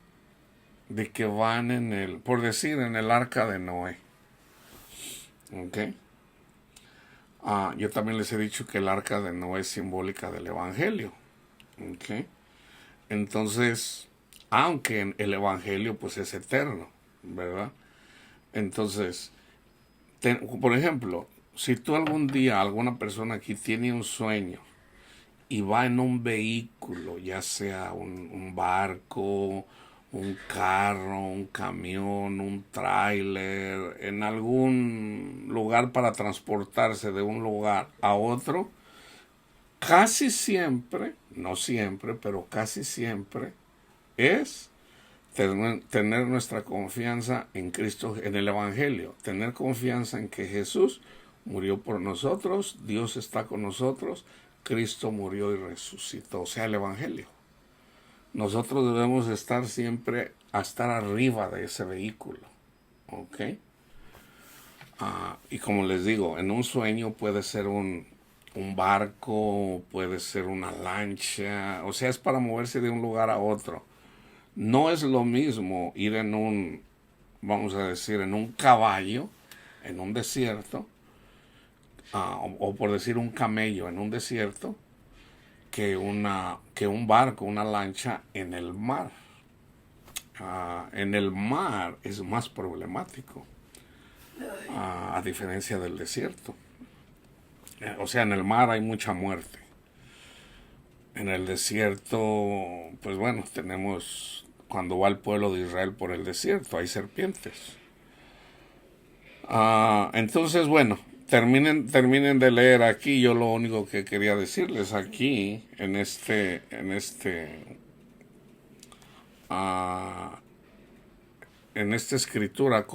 que van por decir, en el arca de Noé. ¿Ok? Yo también les he dicho que el arca de Noé es simbólica del Evangelio. ¿Ok? Entonces, aunque el Evangelio pues es eterno, ¿verdad? Entonces, por ejemplo, si tú algún día, alguna persona aquí tiene un sueño y va en un vehículo, ya sea un barco, un carro, un camión, un tráiler, en algún lugar para transportarse de un lugar a otro, casi siempre, no siempre, pero casi siempre, es tener nuestra confianza en Cristo, en el Evangelio, tener confianza en que Jesús murió por nosotros, Dios está con nosotros, Cristo murió y resucitó, o sea, el Evangelio. Nosotros debemos estar siempre a estar arriba de ese vehículo, ¿ok? Y como les digo, en un sueño puede ser un barco, puede ser una lancha, o sea, es para moverse de un lugar a otro. No es lo mismo ir vamos a decir, en un caballo, en un desierto, o por decir un camello en un desierto, que un barco, una lancha en el mar. En el mar es más problemático, a diferencia del desierto. O sea, en el mar hay mucha muerte. En el desierto, pues bueno, tenemos, cuando va el pueblo de Israel por el desierto, hay serpientes. Entonces, bueno, terminen de leer aquí. Yo lo único que quería decirles aquí, en esta escritura,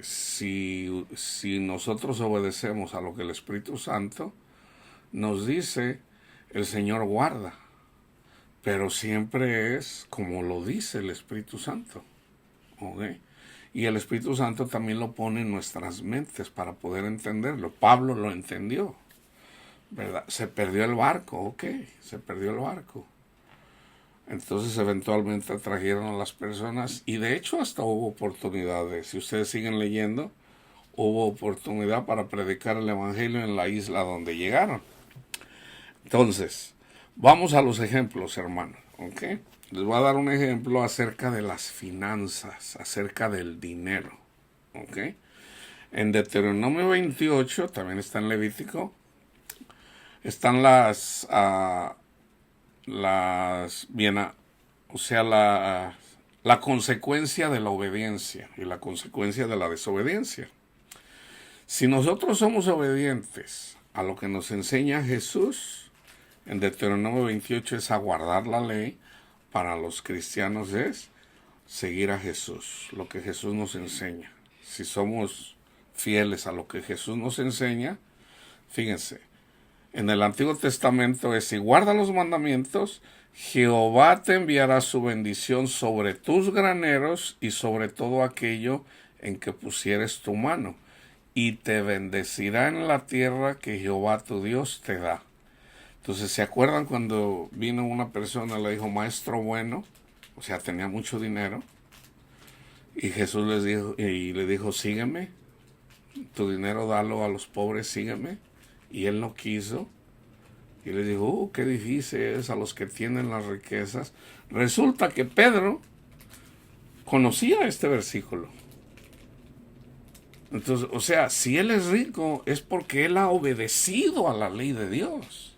si nosotros obedecemos a lo que el Espíritu Santo nos dice, el Señor guarda, pero siempre es como lo dice el Espíritu Santo. ¿Okay? Y el Espíritu Santo también lo pone en nuestras mentes para poder entenderlo. Pablo lo entendió, ¿verdad? Se perdió el barco, ok, se perdió el barco. Entonces eventualmente atrajeron a las personas y de hecho hasta hubo oportunidades. Si ustedes siguen leyendo, hubo oportunidad para predicar el Evangelio en la isla donde llegaron. Entonces, vamos a los ejemplos, hermanos, ¿ok? Les voy a dar un ejemplo acerca de las finanzas, acerca del dinero, ¿ok? En Deuteronomio 28, también está en Levítico, están la consecuencia de la obediencia y la consecuencia de la desobediencia. Si nosotros somos obedientes a lo que nos enseña Jesús, en Deuteronomio 28 es a guardar la ley. Para los cristianos es seguir a Jesús, lo que Jesús nos enseña. Si somos fieles a lo que Jesús nos enseña, fíjense, en el Antiguo Testamento es: si guardas los mandamientos, Jehová te enviará su bendición sobre tus graneros y sobre todo aquello en que pusieres tu mano, y te bendecirá en la tierra que Jehová tu Dios te da. Entonces, ¿se acuerdan cuando vino una persona y le dijo, maestro bueno? O sea, tenía mucho dinero. Y Jesús le dijo, sígueme. Tu dinero dalo a los pobres, sígueme. Y él no quiso. Y le dijo, qué difícil es a los que tienen las riquezas. Resulta que Pedro conocía este versículo. Entonces, o sea, si él es rico es porque él ha obedecido a la ley de Dios.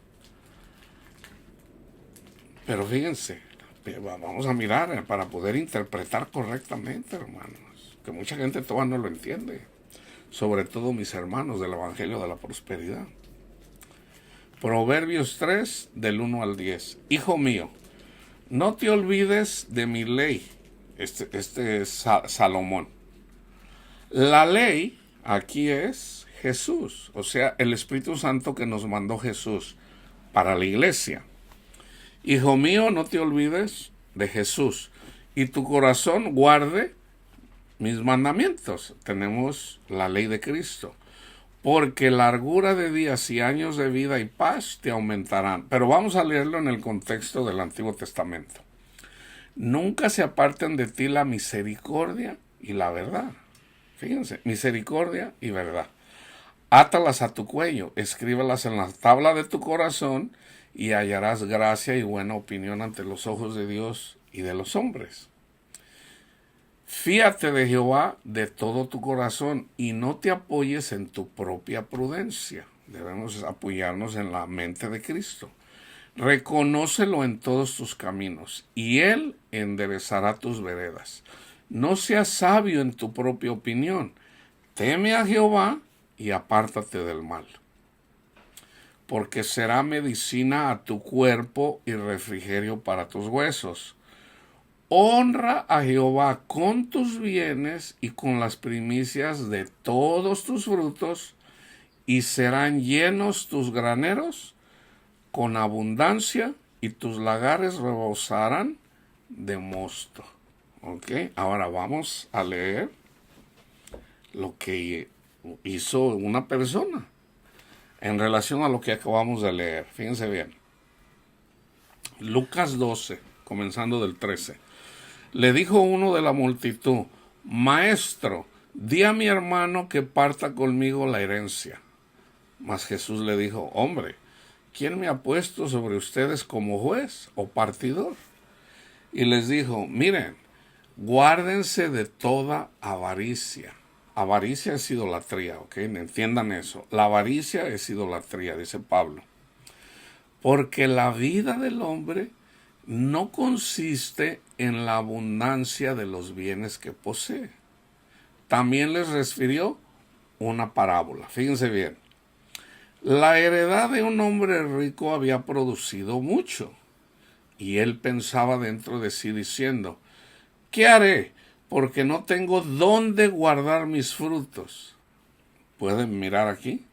Pero fíjense, vamos a mirar para poder interpretar correctamente, hermanos, que mucha gente todavía no lo entiende, sobre todo mis hermanos del Evangelio de la Prosperidad. Proverbios 3, del 1 al 10. Hijo mío, no te olvides de mi ley. Este es Salomón. La ley aquí es Jesús, o sea, el Espíritu Santo que nos mandó Jesús para la iglesia. Hijo mío, no te olvides de Jesús, y tu corazón guarde mis mandamientos. Tenemos la ley de Cristo. Porque largura de días y años de vida y paz te aumentarán. Pero vamos a leerlo en el contexto del Antiguo Testamento. Nunca se aparten de ti la misericordia y la verdad. Fíjense, misericordia y verdad. Átalas a tu cuello, escríbelas en la tabla de tu corazón, y hallarás gracia y buena opinión ante los ojos de Dios y de los hombres. Fíate de Jehová de todo tu corazón y no te apoyes en tu propia prudencia. Debemos apoyarnos en la mente de Cristo. Reconócelo en todos tus caminos y Él enderezará tus veredas. No seas sabio en tu propia opinión. Teme a Jehová y apártate del mal. Porque será medicina a tu cuerpo y refrigerio para tus huesos. Honra a Jehová con tus bienes y con las primicias de todos tus frutos, y serán llenos tus graneros con abundancia, y tus lagares rebosarán de mosto. ¿Ok? Ahora vamos a leer lo que hizo una persona en relación a lo que acabamos de leer. Fíjense bien. Lucas 12, comenzando del 13. Le dijo uno de la multitud, Maestro, di a mi hermano que parta conmigo la herencia. Mas Jesús le dijo, hombre, ¿quién me ha puesto sobre ustedes como juez o partidor? Y les dijo, miren, guárdense de toda avaricia. Avaricia es idolatría, ¿ok? Entiendan eso. La avaricia es idolatría, dice Pablo. Porque la vida del hombre no consiste en la abundancia de los bienes que posee. También les refirió una parábola. Fíjense bien. La heredad de un hombre rico había producido mucho. Y él pensaba dentro de sí diciendo, ¿qué haré? Porque no tengo dónde guardar mis frutos. ¿Pueden mirar aquí?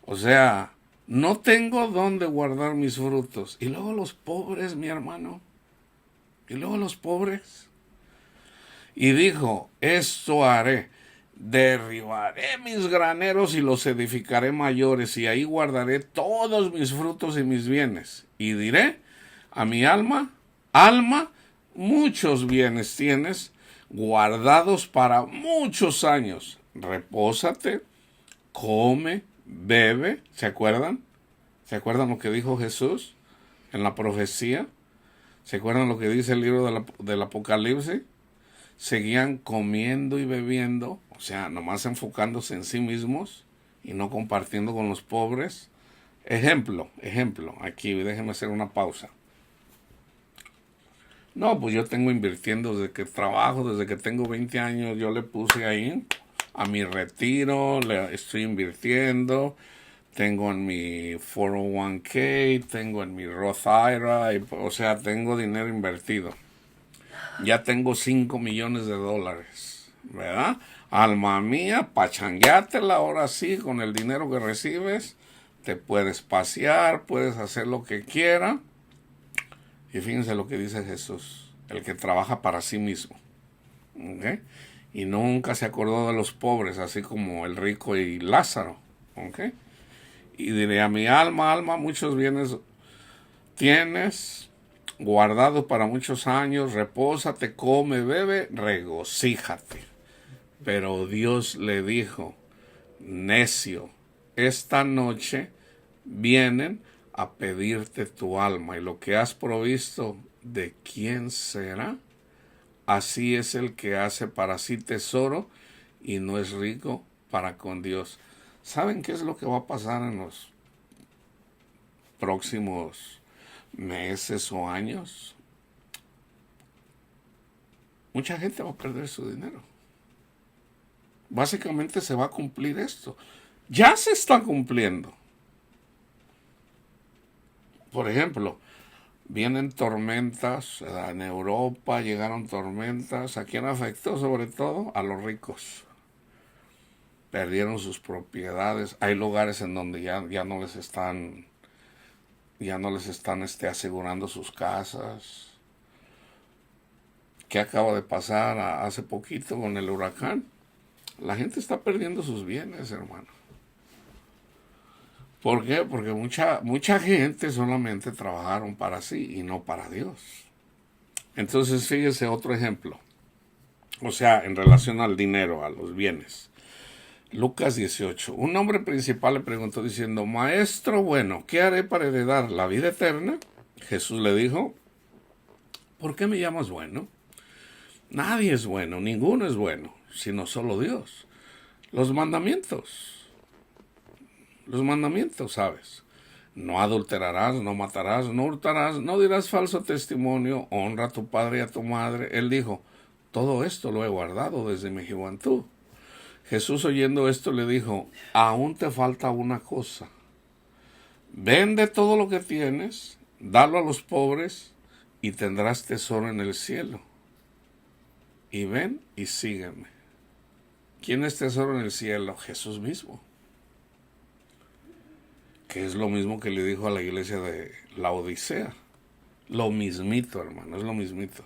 O sea, no tengo dónde guardar mis frutos. Y luego los pobres, mi hermano. Y luego los pobres. Y dijo, esto haré. Derribaré mis graneros y los edificaré mayores, y ahí guardaré todos mis frutos y mis bienes. Y diré a mi alma, alma, muchos bienes tienes, guardados para muchos años. Repósate, come, bebe. ¿Se acuerdan? ¿Se acuerdan lo que dijo Jesús en la profecía? ¿Se acuerdan lo que dice el libro del Apocalipsis? Seguían comiendo y bebiendo, o sea, nomás enfocándose en sí mismos y no compartiendo con los pobres. Ejemplo, aquí déjenme hacer una pausa. No, pues yo tengo invirtiendo desde que trabajo, desde que tengo 20 años, yo le puse ahí a mi retiro, le estoy invirtiendo, tengo en mi 401k, tengo en mi Roth IRA, o sea, tengo dinero invertido. Ya tengo 5 millones de dólares, ¿verdad? Alma mía, pachangueátela ahora sí con el dinero que recibes. Te puedes pasear, puedes hacer lo que quiera. Y fíjense lo que dice Jesús, el que trabaja para sí mismo. ¿Okay? Y nunca se acordó de los pobres, así como el rico y Lázaro. ¿Okay? Y diré a mi alma, alma, muchos bienes tienes guardado para muchos años, repósate, come, bebe, regocíjate. Pero Dios le dijo, necio, esta noche vienen a pedirte tu alma, y lo que has provisto, ¿de quién será? Así es el que hace para sí tesoro y no es rico para con Dios. ¿Saben qué es lo que va a pasar en los próximos meses o años? Mucha gente va a perder su dinero. Básicamente se va a cumplir esto. Ya se está cumpliendo. Por ejemplo, vienen tormentas, en Europa llegaron tormentas. ¿A quién afectó sobre todo? A los ricos. Perdieron sus propiedades. Hay lugares en donde ya no les están asegurando sus casas. ¿Qué acaba de pasar hace poquito con el huracán? La gente está perdiendo sus bienes, hermano. ¿Por qué? Porque mucha gente solamente trabajaron para sí y no para Dios. Entonces, fíjese otro ejemplo. O sea, en relación al dinero, a los bienes. Lucas 18. Un hombre principal le preguntó diciendo, Maestro bueno, ¿qué haré para heredar la vida eterna? Jesús le dijo, ¿por qué me llamas bueno? Nadie es bueno, ninguno es bueno, sino solo Dios. Los mandamientos, ¿sabes? No adulterarás, no matarás, no hurtarás, no dirás falso testimonio, honra a tu padre y a tu madre. Él dijo, todo esto lo he guardado desde mi juventud. Jesús, oyendo esto, le dijo, aún te falta una cosa. Vende todo lo que tienes, dalo a los pobres y tendrás tesoro en el cielo. Y ven y sígueme. ¿Quién es tesoro en el cielo? Jesús mismo. Que es lo mismo que le dijo a la iglesia de la Odisea. Lo mismito, hermano, es lo mismito.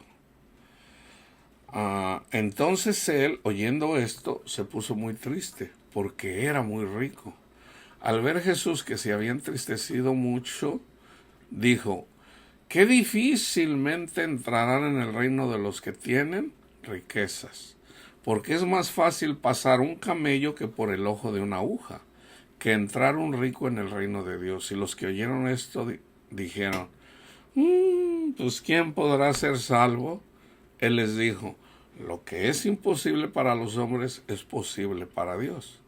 Entonces él, oyendo esto, se puso muy triste, porque era muy rico. Al ver Jesús que se había entristecido mucho, dijo, qué difícilmente entrarán en el reino de los que tienen riquezas, porque es más fácil pasar un camello que por el ojo de una aguja. que entrara un rico en el reino de Dios. Y los que oyeron esto dijeron, pues ¿quién podrá ser salvo? Él les dijo, lo que es imposible para los hombres es posible para Dios.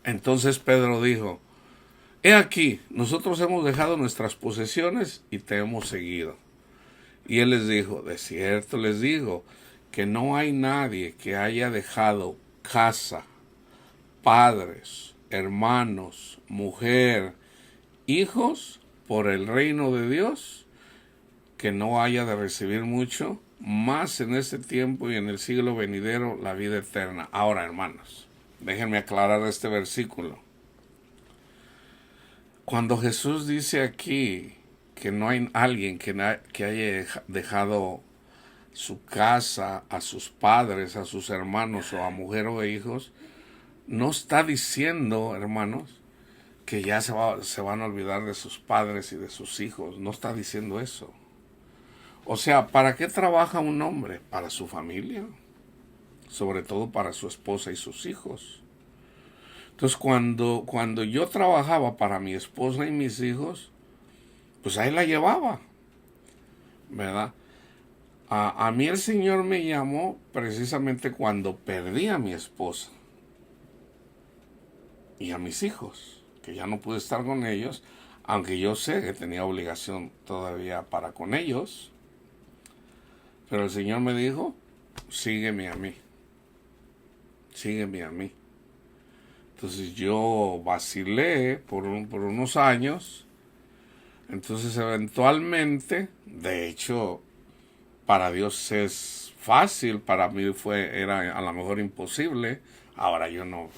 Entonces Pedro dijo, he aquí, nosotros hemos dejado nuestras posesiones y te hemos seguido. Y él les dijo, de cierto les digo, que no hay nadie que haya dejado casa, padres, hermanos, mujer, hijos, por el reino de Dios, que no haya de recibir mucho, más en este tiempo y en el siglo venidero la vida eterna. Ahora, hermanos, déjenme aclarar este versículo. Cuando Jesús dice aquí que no hay alguien que haya dejado su casa, a sus padres, a sus hermanos o a mujer o hijos, no está diciendo, hermanos, que ya se van a olvidar de sus padres y de sus hijos. No está diciendo eso. O sea, ¿para qué trabaja un hombre? Para su familia, sobre todo para su esposa y sus hijos. Entonces, cuando yo trabajaba para mi esposa y mis hijos, pues ahí la llevaba, ¿verdad? A mí el Señor me llamó precisamente cuando perdí a mi esposa y a mis hijos, que ya no pude estar con ellos, aunque yo sé que tenía obligación todavía para con ellos. Pero el Señor me dijo, sígueme a mí, sígueme a mí. Entonces yo vacilé por unos años. Entonces eventualmente, de hecho, para Dios es fácil, para mí era a lo mejor imposible. Ahora yo no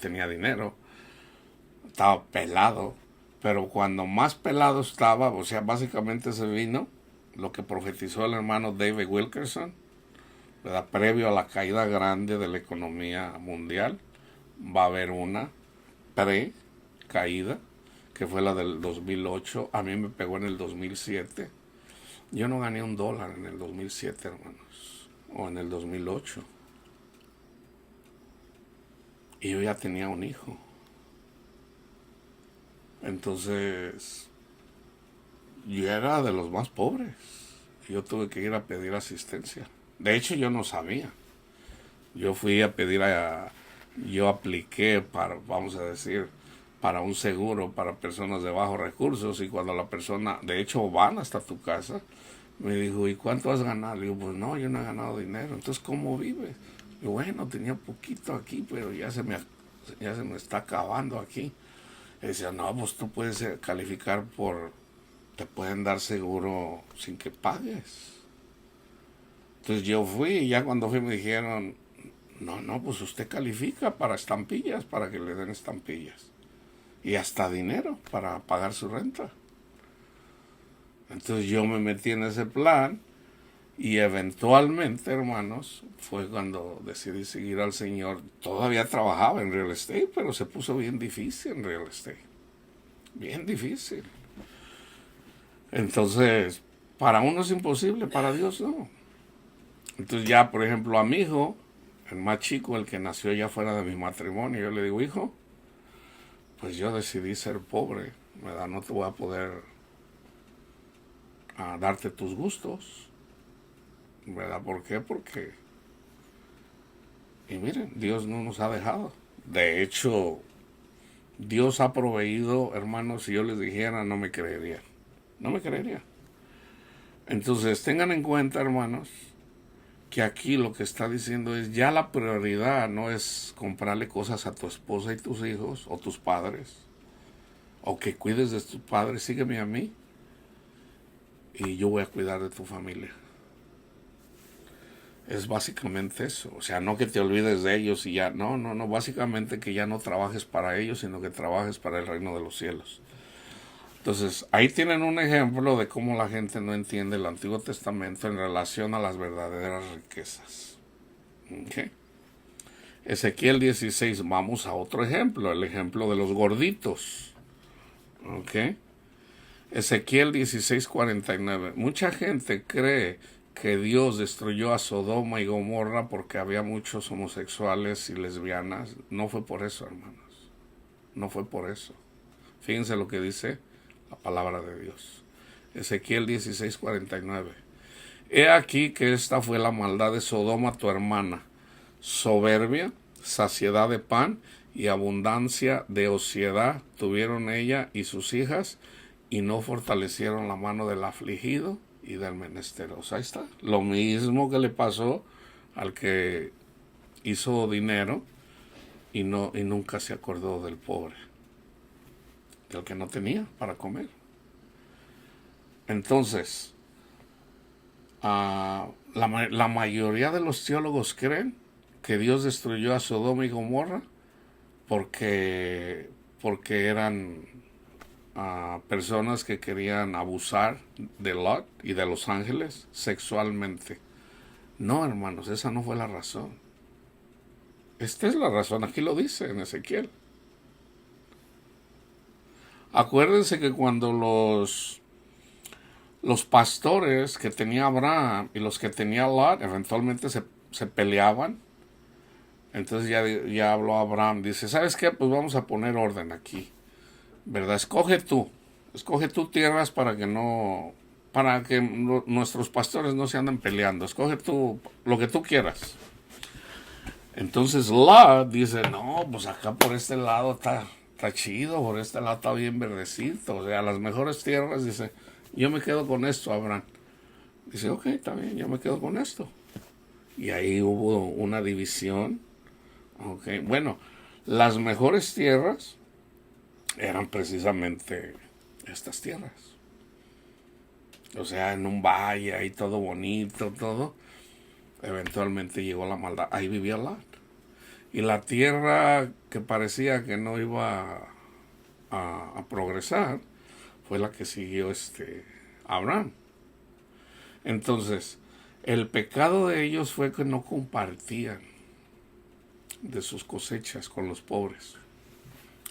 tenía dinero, estaba pelado, pero cuando más pelado estaba, o sea, básicamente se vino lo que profetizó el hermano David Wilkerson, ¿verdad? Previo a la caída grande de la economía mundial, va a haber una pre-caída, que fue la del 2008. A mí me pegó en el 2007. Yo no gané $1 en el 2007, hermanos, o en el 2008. Y yo ya tenía un hijo. Entonces, yo era de los más pobres. Yo tuve que ir a pedir asistencia. De hecho, yo no sabía. Yo fui a pedir yo apliqué para, vamos a decir, para un seguro para personas de bajos recursos, y cuando la persona, de hecho van hasta tu casa, me dijo, ¿y cuánto has ganado? Le digo, pues no, yo no he ganado dinero. Entonces, ¿cómo vives? Y bueno, tenía poquito aquí, pero ya se me está acabando aquí. Y decía, no, pues tú puedes calificar te pueden dar seguro sin que pagues. Entonces yo fui, y ya cuando fui me dijeron, no, pues usted califica para estampillas, para que le den estampillas. Y hasta dinero para pagar su renta. Entonces yo me metí en ese plan, y eventualmente, hermanos, fue cuando decidí seguir al Señor. Todavía trabajaba en real estate, pero se puso bien difícil en real estate. Bien difícil. Entonces, para uno es imposible, para Dios no. Entonces ya, por ejemplo, a mi hijo, el más chico, el que nació ya fuera de mi matrimonio, yo le digo, hijo, pues yo decidí ser pobre, ¿verdad? No te voy a poder darte tus gustos, ¿verdad? ¿Por qué? Porque, y miren, Dios no nos ha dejado. De hecho, Dios ha proveído, hermanos. Si yo les dijera, no me creerían. No me creería. Entonces, tengan en cuenta, hermanos, que aquí lo que está diciendo es, ya la prioridad no es comprarle cosas a tu esposa y tus hijos, o tus padres, o que cuides de tus padres. Sígueme a mí, y yo voy a cuidar de tu familia. Es básicamente eso. O sea, no que te olvides de ellos y ya. No. Básicamente que ya no trabajes para ellos, sino que trabajes para el reino de los cielos. Entonces, ahí tienen un ejemplo de cómo la gente no entiende el Antiguo Testamento en relación a las verdaderas riquezas. ¿Okay? Ezequiel 16, vamos a otro ejemplo, el ejemplo de los gorditos. ¿Okay? Ezequiel 16:49. Mucha gente cree que Dios destruyó a Sodoma y Gomorra porque había muchos homosexuales y lesbianas. No fue por eso, hermanos. no fue por eso. Fíjense lo que dice la palabra de Dios. Ezequiel 16:49. He aquí que esta fue la maldad de Sodoma tu hermana, soberbia, saciedad de pan y abundancia de ociedad tuvieron ella y sus hijas, y no fortalecieron la mano del afligido y del menesteroso. Ahí está. Lo mismo que le pasó al que hizo dinero y nunca se acordó del pobre, del que no tenía para comer. Entonces, la mayoría de los teólogos creen que Dios destruyó a Sodoma y Gomorra porque eran personas que querían abusar de Lot y de los ángeles sexualmente. No, hermanos, esa no fue la razón. Esta es la razón, aquí lo dice en Ezequiel. Acuérdense que cuando los pastores que tenía Abraham y los que tenía Lot eventualmente se peleaban, entonces ya habló Abraham, dice, ¿sabes qué? Pues vamos a poner orden aquí, ¿verdad? Escoge tú tierras para que nuestros pastores no se anden peleando. Escoge tú lo que tú quieras. Entonces Lot dice, no, pues acá por este lado está chido, por este lado está bien verdecito, o sea, las mejores tierras. Dice, yo me quedo con esto, Abraham. Dice, ok, está bien, yo me quedo con esto. Y ahí hubo una división. Okay. Bueno, las mejores tierras eran precisamente estas tierras. O sea, en un valle, ahí todo bonito, todo. Eventualmente llegó la maldad. Ahí vivía Lot. Y la tierra que parecía que no iba a progresar fue la que siguió Abraham. Entonces, el pecado de ellos fue que no compartían de sus cosechas con los pobres.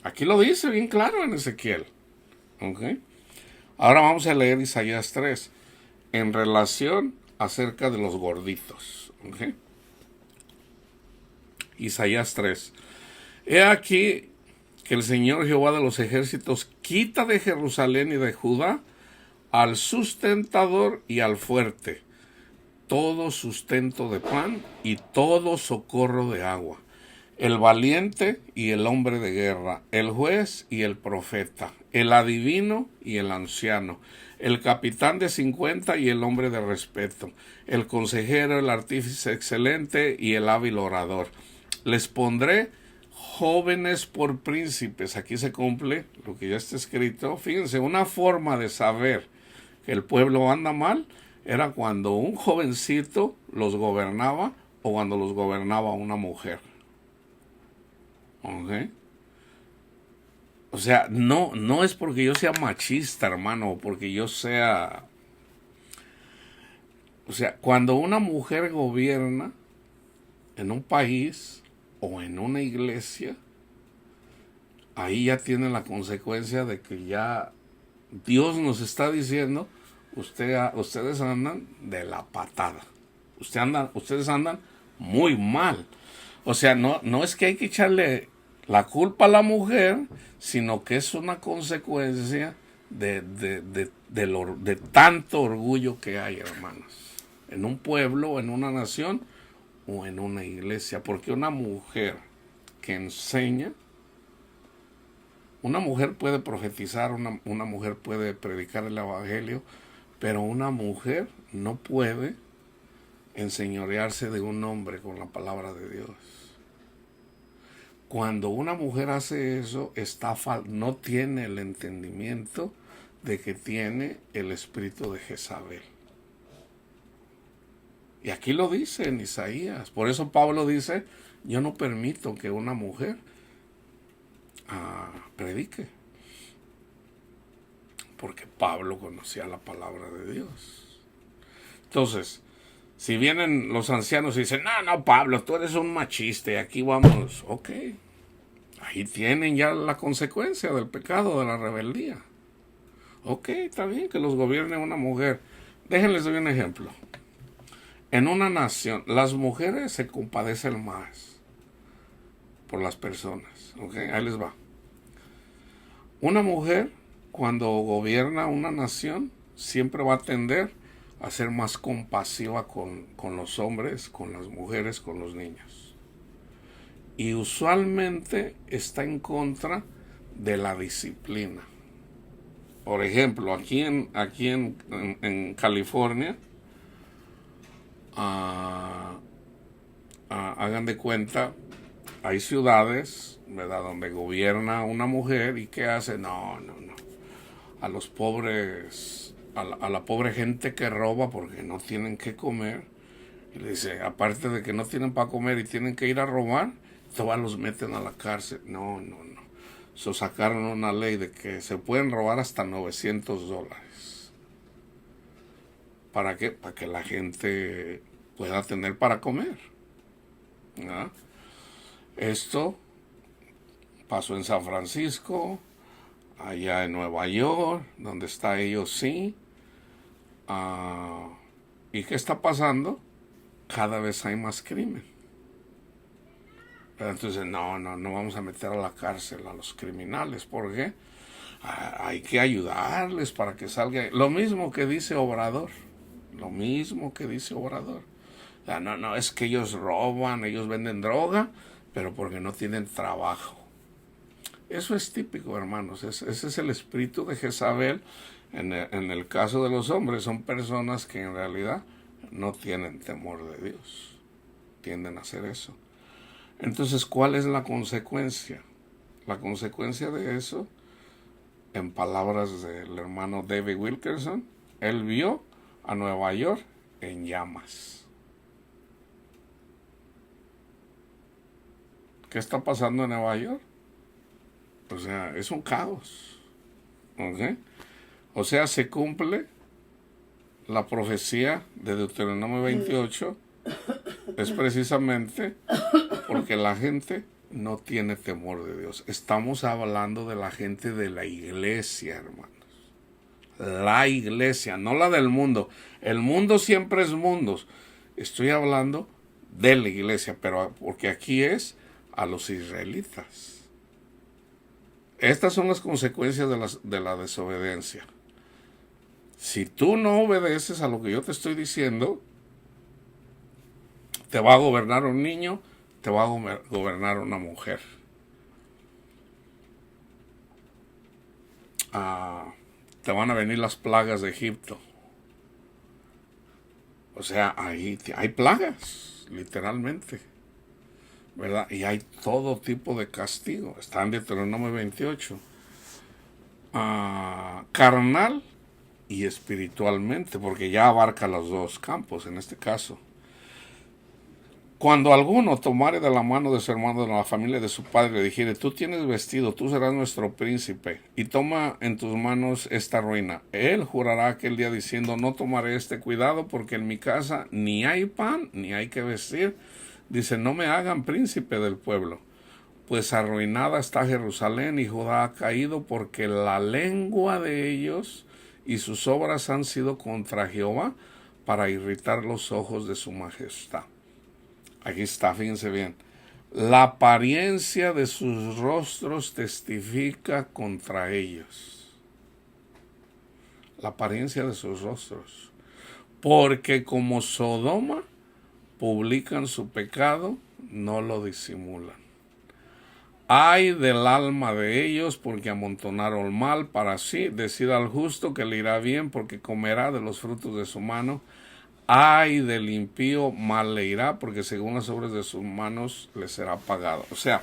Aquí lo dice bien claro en Ezequiel. ¿Okay? Ahora vamos a leer Isaías 3 en relación acerca de los gorditos. ¿Okay? Isaías 3. He aquí que el Señor Jehová de los ejércitos quita de Jerusalén y de Judá al sustentador y al fuerte, todo sustento de pan y todo socorro de agua, el valiente y el hombre de guerra, el juez y el profeta, el adivino y el anciano, el capitán de 50 y el hombre de respeto, el consejero, el artífice excelente y el hábil orador. Les pondré jóvenes por príncipes. Aquí se cumple lo que ya está escrito. Fíjense, una forma de saber que el pueblo anda mal era cuando un jovencito los gobernaba o cuando los gobernaba una mujer. ¿Okay? O sea, no es porque yo sea machista, hermano, o porque yo sea... O sea, cuando una mujer gobierna en un país o en una iglesia, ahí ya tiene la consecuencia de que ya Dios nos está diciendo, ustedes andan de la patada. Ustedes andan muy mal. O sea, no es que hay que echarle la culpa a la mujer, sino que es una consecuencia de tanto orgullo que hay, hermanos, en un pueblo, en una nación o en una iglesia. Porque una mujer que enseña, una mujer puede profetizar, una mujer puede predicar el evangelio, pero una mujer no puede enseñorearse de un hombre con la palabra de Dios. Cuando una mujer hace eso, no tiene el entendimiento de que tiene el espíritu de Jezabel. Y aquí lo dice en Isaías. Por eso Pablo dice, yo no permito que una mujer predique. Porque Pablo conocía la palabra de Dios. Entonces, si vienen los ancianos y dicen, no, Pablo, tú eres un machista y aquí vamos, ok. Ahí tienen ya la consecuencia del pecado, de la rebeldía. Ok, está bien que los gobierne una mujer. Déjenles doy un ejemplo. En una nación, las mujeres se compadecen más por las personas. Ok, ahí les va. Una mujer, cuando gobierna una nación, siempre va a tender a ser más compasiva con los hombres, con las mujeres, con los niños. Y usualmente está en contra de la disciplina. Por ejemplo, aquí en California, ah, hagan de cuenta, hay ciudades, ¿verdad?, donde gobierna una mujer y ¿qué hace? No, no, no. A los pobres, a la pobre gente que roba porque no tienen que comer. Y le dice, aparte de que no tienen para comer y tienen que ir a robar, todos los meten a la cárcel. No, no, no. So sacaron una ley de que se pueden robar hasta $900. ¿Para qué? Para que la gente pueda tener para comer. ¿Ah? Esto pasó en San Francisco, allá en Nueva York, donde está AOC. ¿Y qué está pasando? Cada vez hay más crimen. Pero entonces, no, no, no vamos a meter a la cárcel a los criminales. ¿Por qué? Hay que ayudarles para que salga. Lo mismo que dice Obrador. Lo mismo que dice Obrador. No, no, es que ellos roban, ellos venden droga, pero porque no tienen trabajo. Eso es típico, hermanos. Ese es el espíritu de Jezabel. En el caso de los hombres, son personas que en realidad no tienen temor de Dios. Tienden a hacer eso. Entonces, ¿cuál es la consecuencia? La consecuencia de eso, en palabras del hermano David Wilkerson, él vio a Nueva York en llamas. ¿Qué está pasando en Nueva York? O sea, es un caos. ¿Okay? O sea, se cumple la profecía de Deuteronomio 28. Es precisamente porque la gente no tiene temor de Dios. Estamos hablando de la gente de la iglesia, hermanos. La iglesia, no la del mundo. El mundo siempre es mundos. Estoy hablando de la iglesia, pero porque aquí es a los israelitas. Estas son las consecuencias de la desobediencia. Si tú no obedeces a lo que yo te estoy diciendo, te va a gobernar un niño, te va a gobernar una mujer. Te van a venir las plagas de Egipto. O sea, ahí hay plagas, literalmente, ¿verdad? Y hay todo tipo de castigo. Está en Deuteronomio 28. Carnal y espiritualmente, porque ya abarca los dos campos en este caso. Cuando alguno tomare de la mano de su hermano de la familia de su padre, le dijere, tú tienes vestido, tú serás nuestro príncipe, y toma en tus manos esta ruina, él jurará aquel día diciendo, no tomaré este cuidado, porque en mi casa ni hay pan, ni hay que vestir. Dice, no me hagan príncipe del pueblo, pues arruinada está Jerusalén y Judá ha caído, porque la lengua de ellos y sus obras han sido contra Jehová, para irritar los ojos de su majestad. Aquí está, fíjense bien. La apariencia de sus rostros testifica contra ellos. La apariencia de sus rostros. Porque como Sodoma publican su pecado, no lo disimulan. Ay del alma de ellos, porque amontonaron mal para sí. Decida al justo que le irá bien, porque comerá de los frutos de su mano. Ay del impío, mal le irá, porque según las obras de sus manos le será pagado. O sea,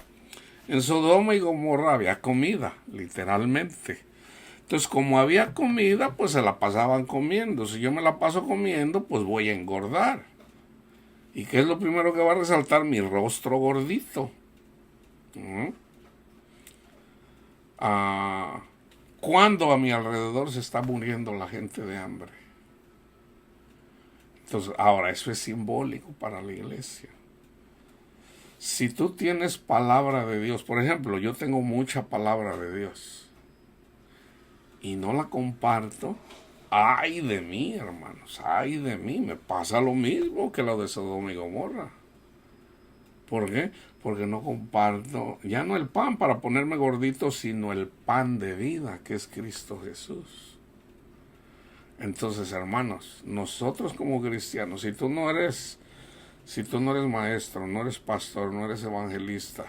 en Sodoma y Gomorra había comida, literalmente. Entonces, como había comida, pues se la pasaban comiendo. Si yo me la paso comiendo, pues voy a engordar. ¿Y qué es lo primero que va a resaltar? Mi rostro gordito. Cuando a mi alrededor se está muriendo la gente de hambre. Entonces, ahora eso es simbólico para la iglesia. Si tú tienes palabra de Dios, por ejemplo, yo tengo mucha palabra de Dios y no la comparto, ay de mí, hermanos, ay de mí, me pasa lo mismo que lo de Sodoma y Gomorra. ¿Por qué? Porque no comparto, ya no el pan para ponerme gordito, sino el pan de vida, que es Cristo Jesús. Entonces, hermanos, nosotros como cristianos, si tú no eres maestro, no eres pastor, no eres evangelista,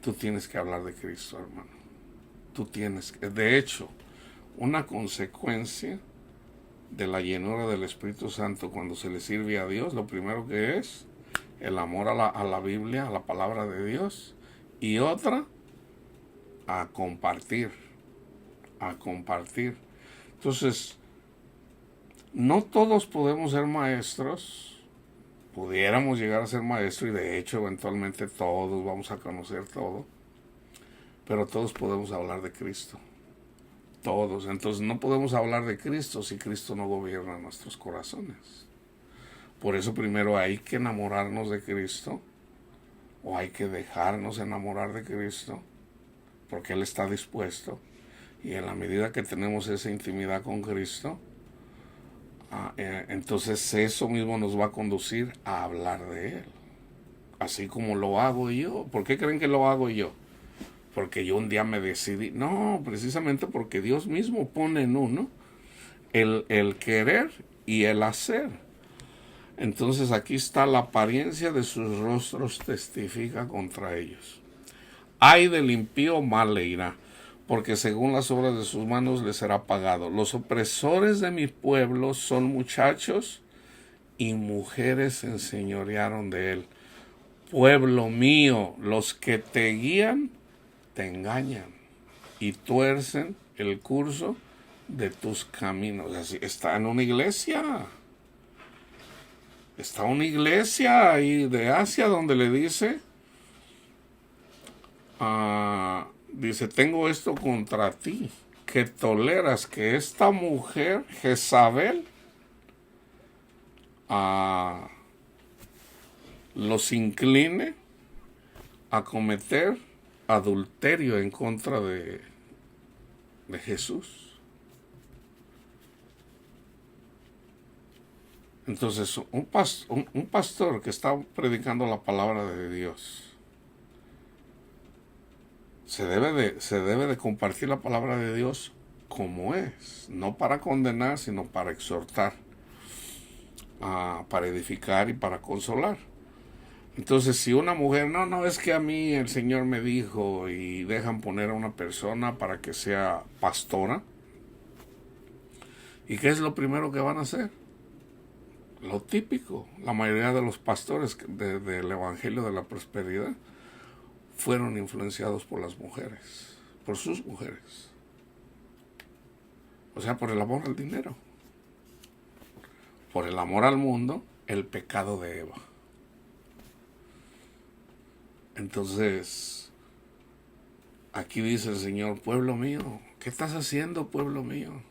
tú tienes que hablar de Cristo, hermano. Tú tienes que, de hecho, una consecuencia de la llenura del Espíritu Santo cuando se le sirve a Dios, lo primero que es el amor a la Biblia, a la palabra de Dios, y otra, a compartir, a compartir. Entonces, no todos podemos ser maestros, pudiéramos llegar a ser maestros, y de hecho eventualmente todos vamos a conocer todo, pero todos podemos hablar de Cristo. Todos. Entonces no podemos hablar de Cristo si Cristo no gobierna nuestros corazones. Por eso primero hay que enamorarnos de Cristo, o hay que dejarnos enamorar de Cristo, porque Él está dispuesto, y en la medida que tenemos esa intimidad con Cristo, entonces eso mismo nos va a conducir a hablar de Él, así como lo hago yo. ¿Por qué creen que lo hago yo? Porque yo un día me decidí. No, precisamente porque Dios mismo pone en uno el querer y el hacer. Entonces aquí está: la apariencia de sus rostros testifica contra ellos. Ay del impío, mal le irá, porque según las obras de sus manos le será pagado. Los opresores de mi pueblo son muchachos, y mujeres se enseñorearon de él. Pueblo mío, los que te guían te engañan y tuercen el curso de tus caminos. Así, está en una iglesia. Está una iglesia ahí de Asia donde le dice, dice, tengo esto contra ti, que toleras que esta mujer, Jezabel, los incline a cometer adulterio en contra de Jesús. Entonces, un pastor que está predicando la palabra de Dios se debe de compartir la palabra de Dios como es, no para condenar, sino para exhortar, para edificar y para consolar. Entonces, si una mujer, no, es que a mí el Señor me dijo, y dejan poner a una persona para que sea pastora, ¿y qué es lo primero que van a hacer? Lo típico. La mayoría de los pastores del Evangelio de la Prosperidad fueron influenciados por las mujeres, por sus mujeres. O sea, por el amor al dinero, por el amor al mundo, el pecado de Eva. Entonces, aquí dice el Señor: pueblo mío, ¿qué estás haciendo, pueblo mío?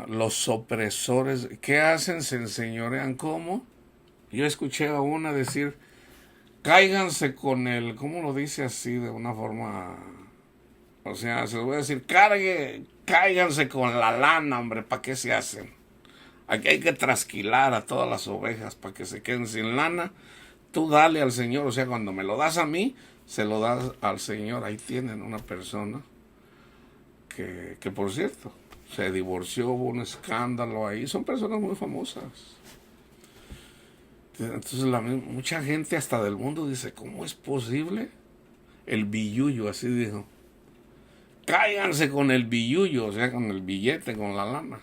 Los opresores, ¿qué hacen? Se enseñorean. ¿Cómo? Yo escuché a una decir, cáiganse con él. ¿Cómo lo dice así? De una forma, o sea, se los voy a decir, cáiganse con la lana, hombre, ¿para qué se hacen? Aquí hay que trasquilar a todas las ovejas para que se queden sin lana. Tú dale al Señor, o sea, cuando me lo das a mí, se lo das al Señor. Ahí tienen una persona que por cierto, se divorció, hubo un escándalo ahí. Son personas muy famosas. Entonces mucha gente hasta del mundo dice, ¿cómo es posible? El billullo, así dijo. Cáiganse con el billullo, o sea, con el billete, con la lana.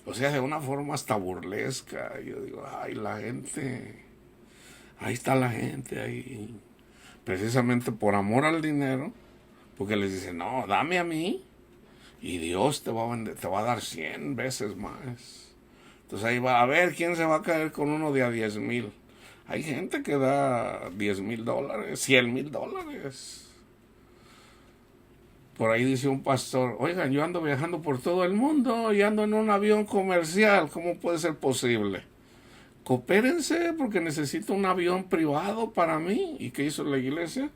O sea, de una forma hasta burlesca. Yo digo, ay, la gente, ahí está la gente, ahí, precisamente por amor al dinero, porque les dicen, no, dame a mí, y Dios te va a dar 100 veces más. Entonces ahí va a ver quién se va a caer con uno de a 10,000. Hay gente que da $10,000, $100,000. Por ahí dice un pastor, oigan, yo ando viajando por todo el mundo y ando en un avión comercial, ¿cómo puede ser posible? Coopérense, porque necesito un avión privado para mí. ¿Y qué hizo la iglesia?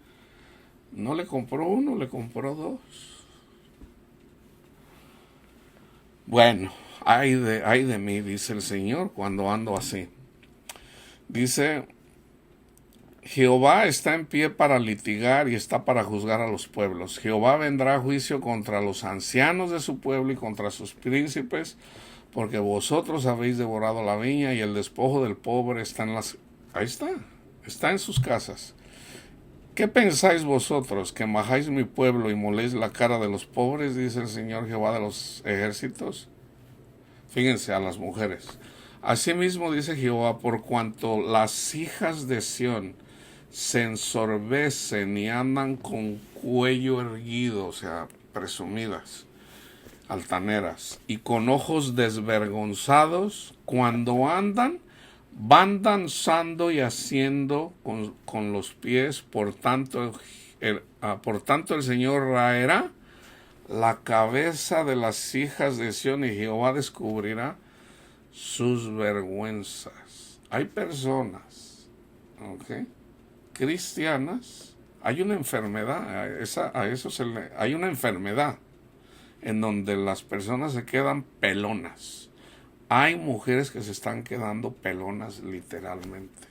No le compró uno, le compró 2. Bueno, Ay de mí, dice el Señor, cuando ando así. Dice, Jehová está en pie para litigar y está para juzgar a los pueblos. Jehová vendrá a juicio contra los ancianos de su pueblo y contra sus príncipes, porque vosotros habéis devorado la viña y el despojo del pobre está en las... Ahí está en sus casas. ¿Qué pensáis vosotros, que majáis mi pueblo y moléis la cara de los pobres? Dice el Señor Jehová de los ejércitos. Fíjense a las mujeres. Asimismo dice Jehová, por cuanto las hijas de Sión se ensorbecen y andan con cuello erguido, o sea, presumidas, altaneras, y con ojos desvergonzados, cuando andan, van danzando y haciendo con los pies, por tanto el Señor raerá la cabeza de las hijas de Sión y Jehová descubrirá sus vergüenzas. Hay personas, cristianas, hay una enfermedad, hay una enfermedad en donde las personas se quedan pelonas. Hay mujeres que se están quedando pelonas literalmente.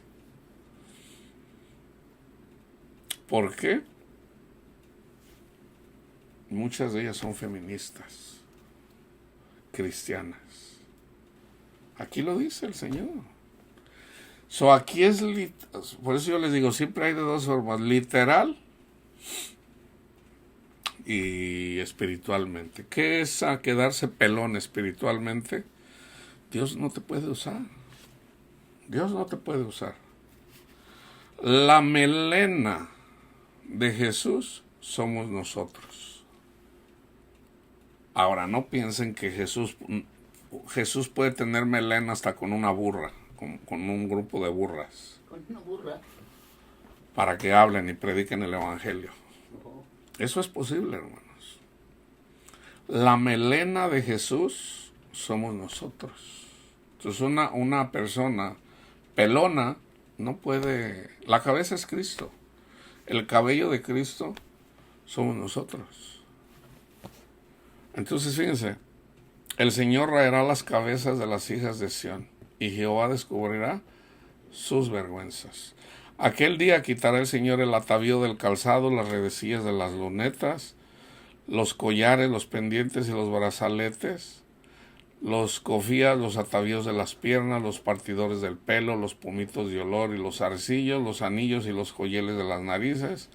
¿Por qué? Muchas de ellas son feministas, cristianas. Aquí lo dice el Señor. Aquí es, por eso yo les digo, siempre hay de dos formas, literal y espiritualmente. ¿Qué es quedarse pelón espiritualmente? Dios no te puede usar. Dios no te puede usar. La melena de Jesús somos nosotros. Ahora, no piensen que Jesús puede tener melena hasta con una burra, con un grupo de burras. Con una burra. Para que hablen y prediquen el evangelio. Eso es posible, hermanos. La melena de Jesús somos nosotros. Entonces una persona pelona no puede... La cabeza es Cristo. El cabello de Cristo somos nosotros. Entonces fíjense, el Señor raerá las cabezas de las hijas de Sión y Jehová descubrirá sus vergüenzas. Aquel día quitará el Señor el atavío del calzado, las redecillas de las lunetas, los collares, los pendientes y los brazaletes, los cofías, los atavíos de las piernas, los partidores del pelo, los pomitos de olor y los zarcillos, los anillos y los joyeles de las narices,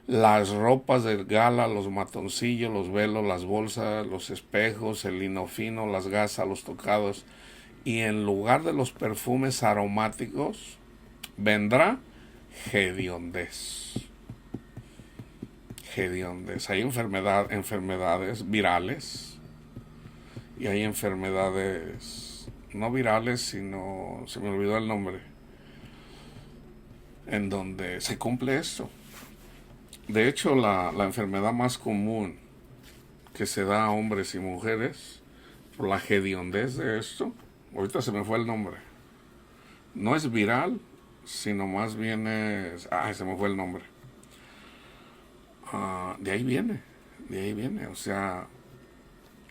las ropas de gala, los matoncillos, los velos, las bolsas, los espejos, el lino fino, las gasas, los tocados, y en lugar de los perfumes aromáticos vendrá hediondez. Hay enfermedades virales y hay enfermedades no virales, sino, se me olvidó el nombre, en donde se cumple esto. De hecho, la enfermedad más común que se da a hombres y mujeres por la hediondez de esto, ahorita se me fue el nombre, no es viral, sino más bien es... se me fue el nombre. De ahí viene, o sea,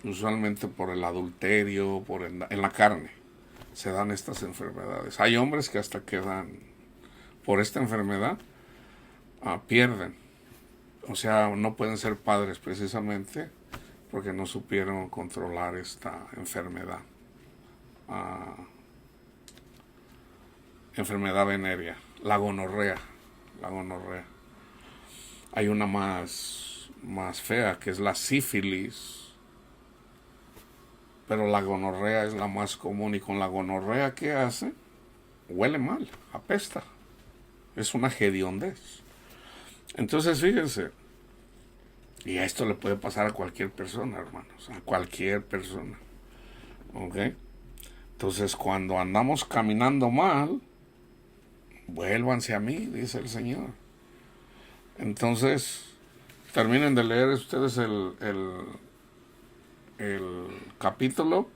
usualmente por el adulterio, en la carne, se dan estas enfermedades. Hay hombres que hasta quedan, por esta enfermedad, pierden. O sea, no pueden ser padres precisamente porque no supieron controlar esta enfermedad. Enfermedad venérea, la gonorrea. Hay una más fea, que es la sífilis, pero la gonorrea es la más común. Y con la gonorrea, ¿qué hace? Huele mal, apesta. Es una hediondez. Entonces, fíjense, y a esto le puede pasar a cualquier persona, hermanos, a cualquier persona. ¿Ok? Entonces, cuando andamos caminando mal, vuélvanse a mí, dice el Señor. Entonces, terminen de leer ustedes el capítulo.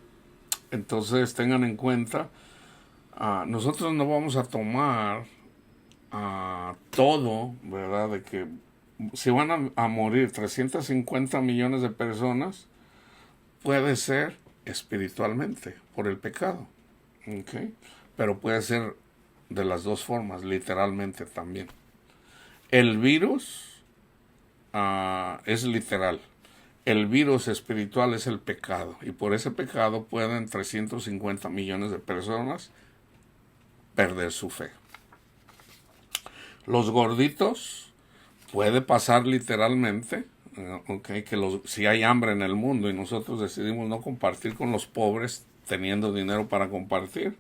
Entonces, tengan en cuenta, nosotros no vamos a tomar todo, ¿verdad? De que si van a morir 350 millones de personas, puede ser espiritualmente por el pecado. ¿Okay? Pero puede ser de las dos formas, literalmente también. El virus es literal. El virus espiritual es el pecado. Y por ese pecado pueden 350 millones de personas perder su fe. Los gorditos puede pasar literalmente, okay, que si hay hambre en el mundo y nosotros decidimos no compartir con los pobres teniendo dinero para compartir,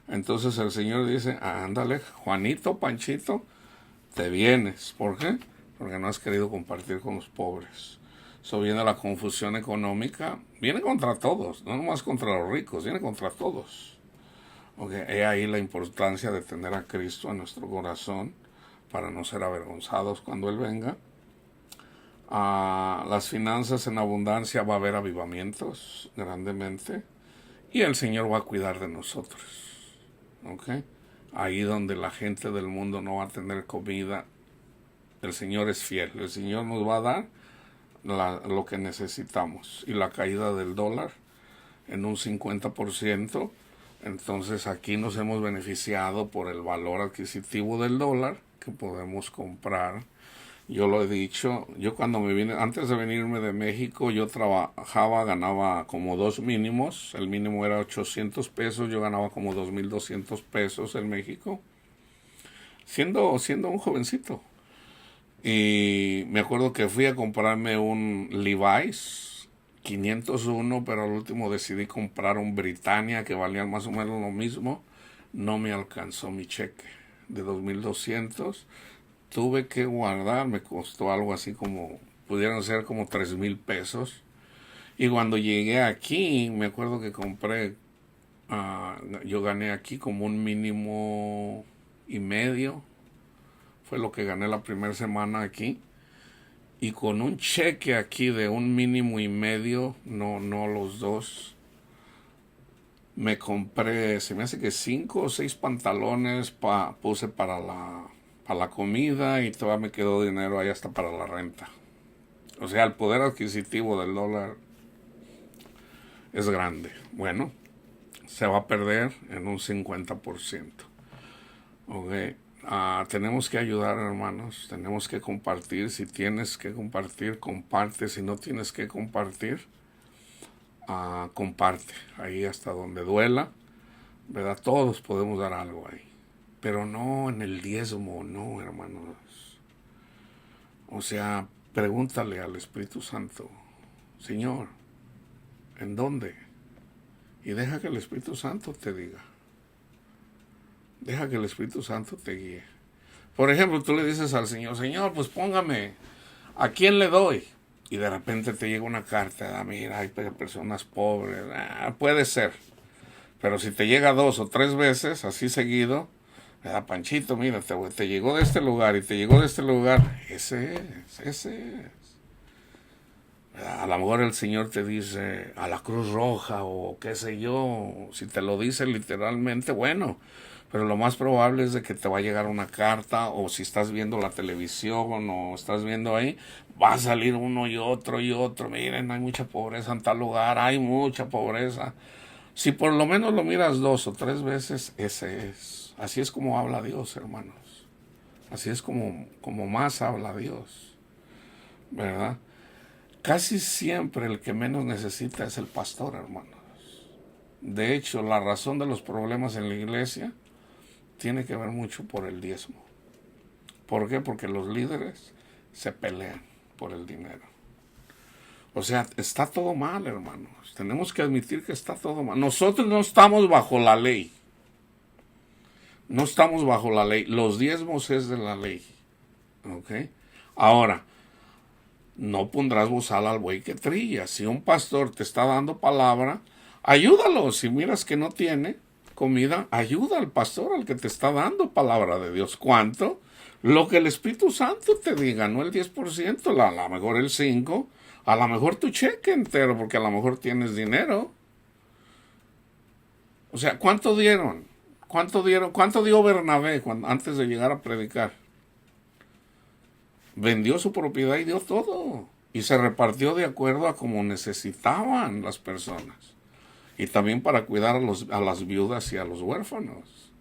entonces el Señor dice, ándale, Juanito, Panchito, te vienes. ¿Por qué? Porque no has querido compartir con los pobres. Eso viene la confusión económica, viene contra todos, no nomás contra los ricos, viene contra todos. Okay, he ahí la importancia de tener a Cristo en nuestro corazón para no ser avergonzados cuando Él venga. Las finanzas en abundancia, va a haber avivamientos grandemente y el Señor va a cuidar de nosotros. ¿Okay? Ahí donde la gente del mundo no va a tener comida, el Señor es fiel. El Señor nos va a dar lo que necesitamos. Y la caída del dólar en un 50%, entonces aquí nos hemos beneficiado por el valor adquisitivo del dólar que podemos comprar. Yo lo he dicho, yo cuando me vine, antes de venirme de México, yo trabajaba, ganaba como 2 mínimos, el mínimo era 800 pesos, yo ganaba como 2,200 pesos en México, siendo un jovencito. Y me acuerdo que fui a comprarme un Levi's 501, pero al último decidí comprar un Britannia que valía más o menos lo mismo. No me alcanzó mi cheque de 2,200. Tuve que guardar, me costó algo así como, pudieron ser como 3,000 pesos. Y cuando llegué aquí, me acuerdo que compré, yo gané aquí como un mínimo y medio. Fue lo que gané la primera semana aquí. Y con un cheque aquí de un mínimo y medio, no los dos, me compré, se me hace que 5 o 6 pantalones puse para la comida y todavía me quedó dinero ahí hasta para la renta. O sea, el poder adquisitivo del dólar es grande. Bueno, se va a perder en un 50%. Okay. Tenemos que ayudar, hermanos, tenemos que compartir. Si tienes que compartir, comparte. Si no tienes que compartir, comparte. Ahí hasta donde duela, ¿verdad? Todos podemos dar algo ahí, pero no en el diezmo, no, hermanos. O sea, pregúntale al Espíritu Santo, Señor, ¿en dónde? Y deja que el Espíritu Santo te diga. Deja que el Espíritu Santo te guíe. Por ejemplo, tú le dices al Señor, Señor, pues póngame, ¿a quién le doy? Y de repente te llega una carta, mira, hay personas pobres. Puede ser. Pero si te llega 2 o 3 veces, así seguido, Panchito, mira, te llegó de este lugar y te llegó de este lugar, ese es. A lo mejor el Señor te dice a la Cruz Roja o qué sé yo, si te lo dice literalmente, bueno, pero lo más probable es de que te va a llegar una carta, o si estás viendo la televisión o estás viendo ahí, va a salir uno y otro, miren, hay mucha pobreza en tal lugar, hay mucha pobreza. Si por lo menos lo miras 2 o 3 veces, ese es. Así es como habla Dios, hermanos. Así es como más habla Dios, ¿verdad? Casi siempre el que menos necesita es el pastor, hermanos. De hecho, la razón de los problemas en la iglesia tiene que ver mucho por el diezmo. ¿Por qué? Porque los líderes se pelean por el dinero. O sea, está todo mal, hermanos. Tenemos que admitir que está todo mal. Nosotros no estamos bajo la ley. No estamos bajo la ley. Los diezmos es de la ley. ¿Ok? Ahora, no pondrás bozal al buey que trilla. Si un pastor te está dando palabra, ayúdalo. Si miras que no tiene comida, ayuda al pastor, al que te está dando palabra de Dios. ¿Cuánto? Lo que el Espíritu Santo te diga, no el 10%, a lo mejor el 5%, a lo mejor tu cheque entero, porque a lo mejor tienes dinero. O sea, ¿cuánto dieron? ¿Cuánto dio Bernabé antes de llegar a predicar? Vendió su propiedad y dio todo. Y se repartió de acuerdo a como necesitaban las personas. Y también para cuidar a las viudas y a los huérfanos.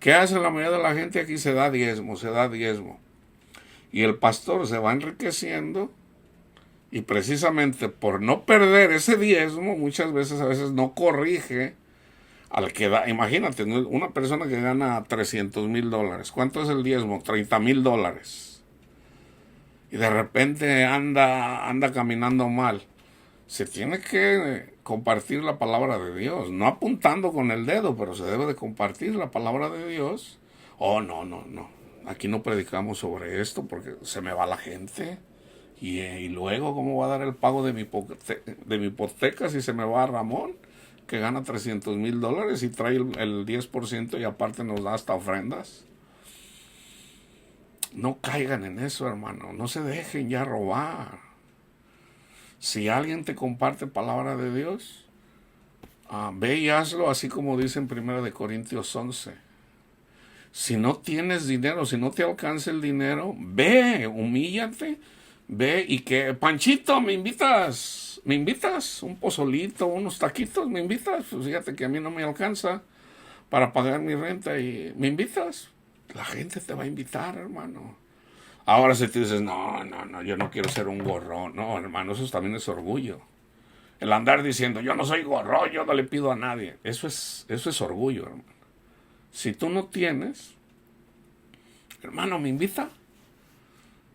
¿Qué hace la mayoría de la gente aquí? Se da diezmo, se da diezmo. Y el pastor se va enriqueciendo y precisamente por no perder ese diezmo, muchas veces a veces no corrige al que da. Imagínate, una persona que gana $300,000. ¿Cuánto es el diezmo? $30,000. Y de repente anda caminando mal. Se tiene que compartir la palabra de Dios, no apuntando con el dedo, pero se debe de compartir la palabra de Dios. Oh, no, no, no. Aquí no predicamos sobre esto porque se me va la gente. Y luego, ¿cómo va a dar el pago de mi hipoteca si se me va a Ramón, que gana $300,000 y trae el 10% y aparte nos da hasta ofrendas? No caigan en eso, hermano. No se dejen ya robar. Si alguien te comparte palabra de Dios, ve y hazlo así como dice en 1 Corintios 11. Si no tienes dinero, si no te alcanza el dinero, ve, humíllate, ve y que, Panchito, ¿me invitas? ¿Me invitas? Un pozolito, unos taquitos, ¿me invitas? Pues fíjate que a mí no me alcanza para pagar mi renta y ¿me invitas? La gente te va a invitar, hermano. Ahora si te dices, no, no, no, yo no quiero ser un gorrón. No, hermano, eso también es orgullo. El andar diciendo, yo no soy gorrón, yo no le pido a nadie. Eso es orgullo, hermano. Si tú no tienes, hermano, ¿me invita?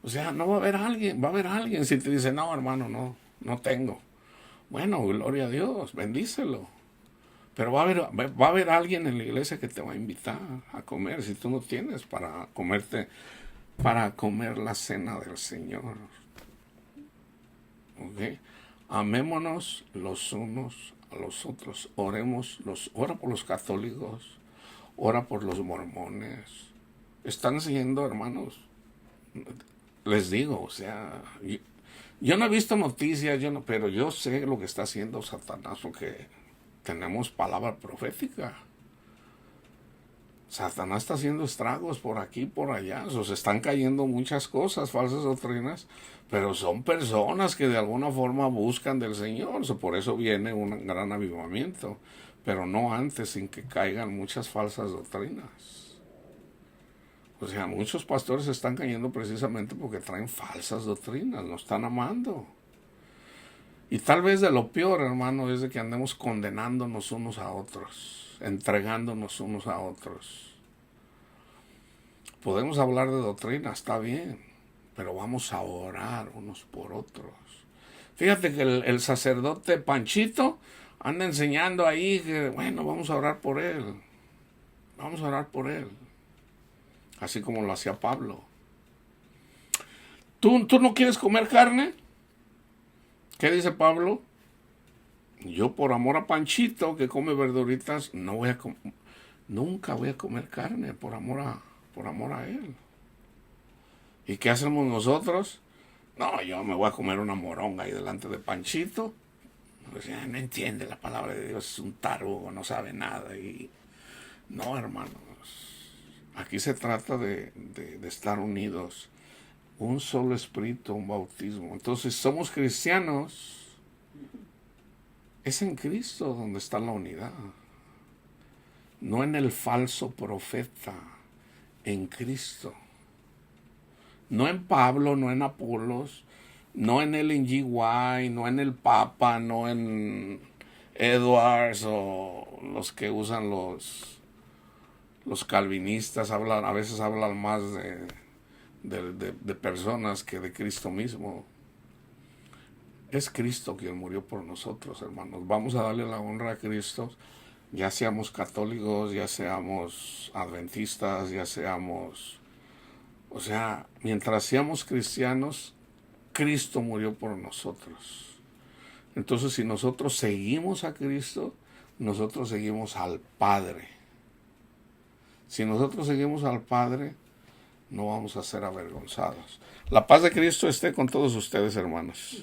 O sea, no va a haber alguien, va a haber alguien si te dice, no, hermano, no tengo. Bueno, gloria a Dios, bendícelo. Pero va a haber alguien en la iglesia que te va a invitar a comer si tú no tienes para comer la cena del Señor. ¿Ok? Amémonos los unos a los otros. Ora por los católicos, ora por los mormones. Están siendo, hermanos, les digo, o sea, yo no he visto noticias, pero yo sé lo que está haciendo Satanás, porque tenemos palabra profética. Satanás está haciendo estragos por aquí y por allá. Se están cayendo muchas cosas, falsas doctrinas, pero son personas que de alguna forma buscan del Señor. Por eso viene un gran avivamiento, pero no antes, sin que caigan muchas falsas doctrinas. O sea, muchos pastores están cayendo precisamente porque traen falsas doctrinas, no están amando. Y tal vez de lo peor, hermano, es de que andemos condenándonos unos a otros, entregándonos unos a otros. Podemos hablar de doctrina, está bien, pero vamos a orar unos por otros. Fíjate que el sacerdote Panchito anda enseñando ahí que, bueno, vamos a orar por él. Vamos a orar por él. Así como lo hacía Pablo. ¿Tú no quieres comer carne? ¿Qué dice Pablo? Yo por amor a Panchito, que come verduritas, nunca voy a comer carne por amor a él. ¿Y qué hacemos nosotros? No, yo me voy a comer una moronga ahí delante de Panchito. O sea, no entiende la palabra de Dios, es un tarugo, no sabe nada. Y no, hermanos, aquí se trata de estar unidos. Un solo espíritu, un bautismo. Entonces, somos cristianos. Es en Cristo donde está la unidad. No en el falso profeta. En Cristo. No en Pablo, no en Apolos, no en Ellen G. White, no en el Papa, no en Edwards o los que usan los calvinistas. A veces hablan más de personas que de Cristo mismo. Es Cristo quien murió por nosotros, hermanos. Vamos a darle la honra a Cristo, ya seamos católicos, ya seamos adventistas, ya seamos... O sea, mientras seamos cristianos, Cristo murió por nosotros. Entonces, si nosotros seguimos a Cristo, nosotros seguimos al Padre. Si nosotros seguimos al Padre, no vamos a ser avergonzados. La paz de Cristo esté con todos ustedes, hermanos.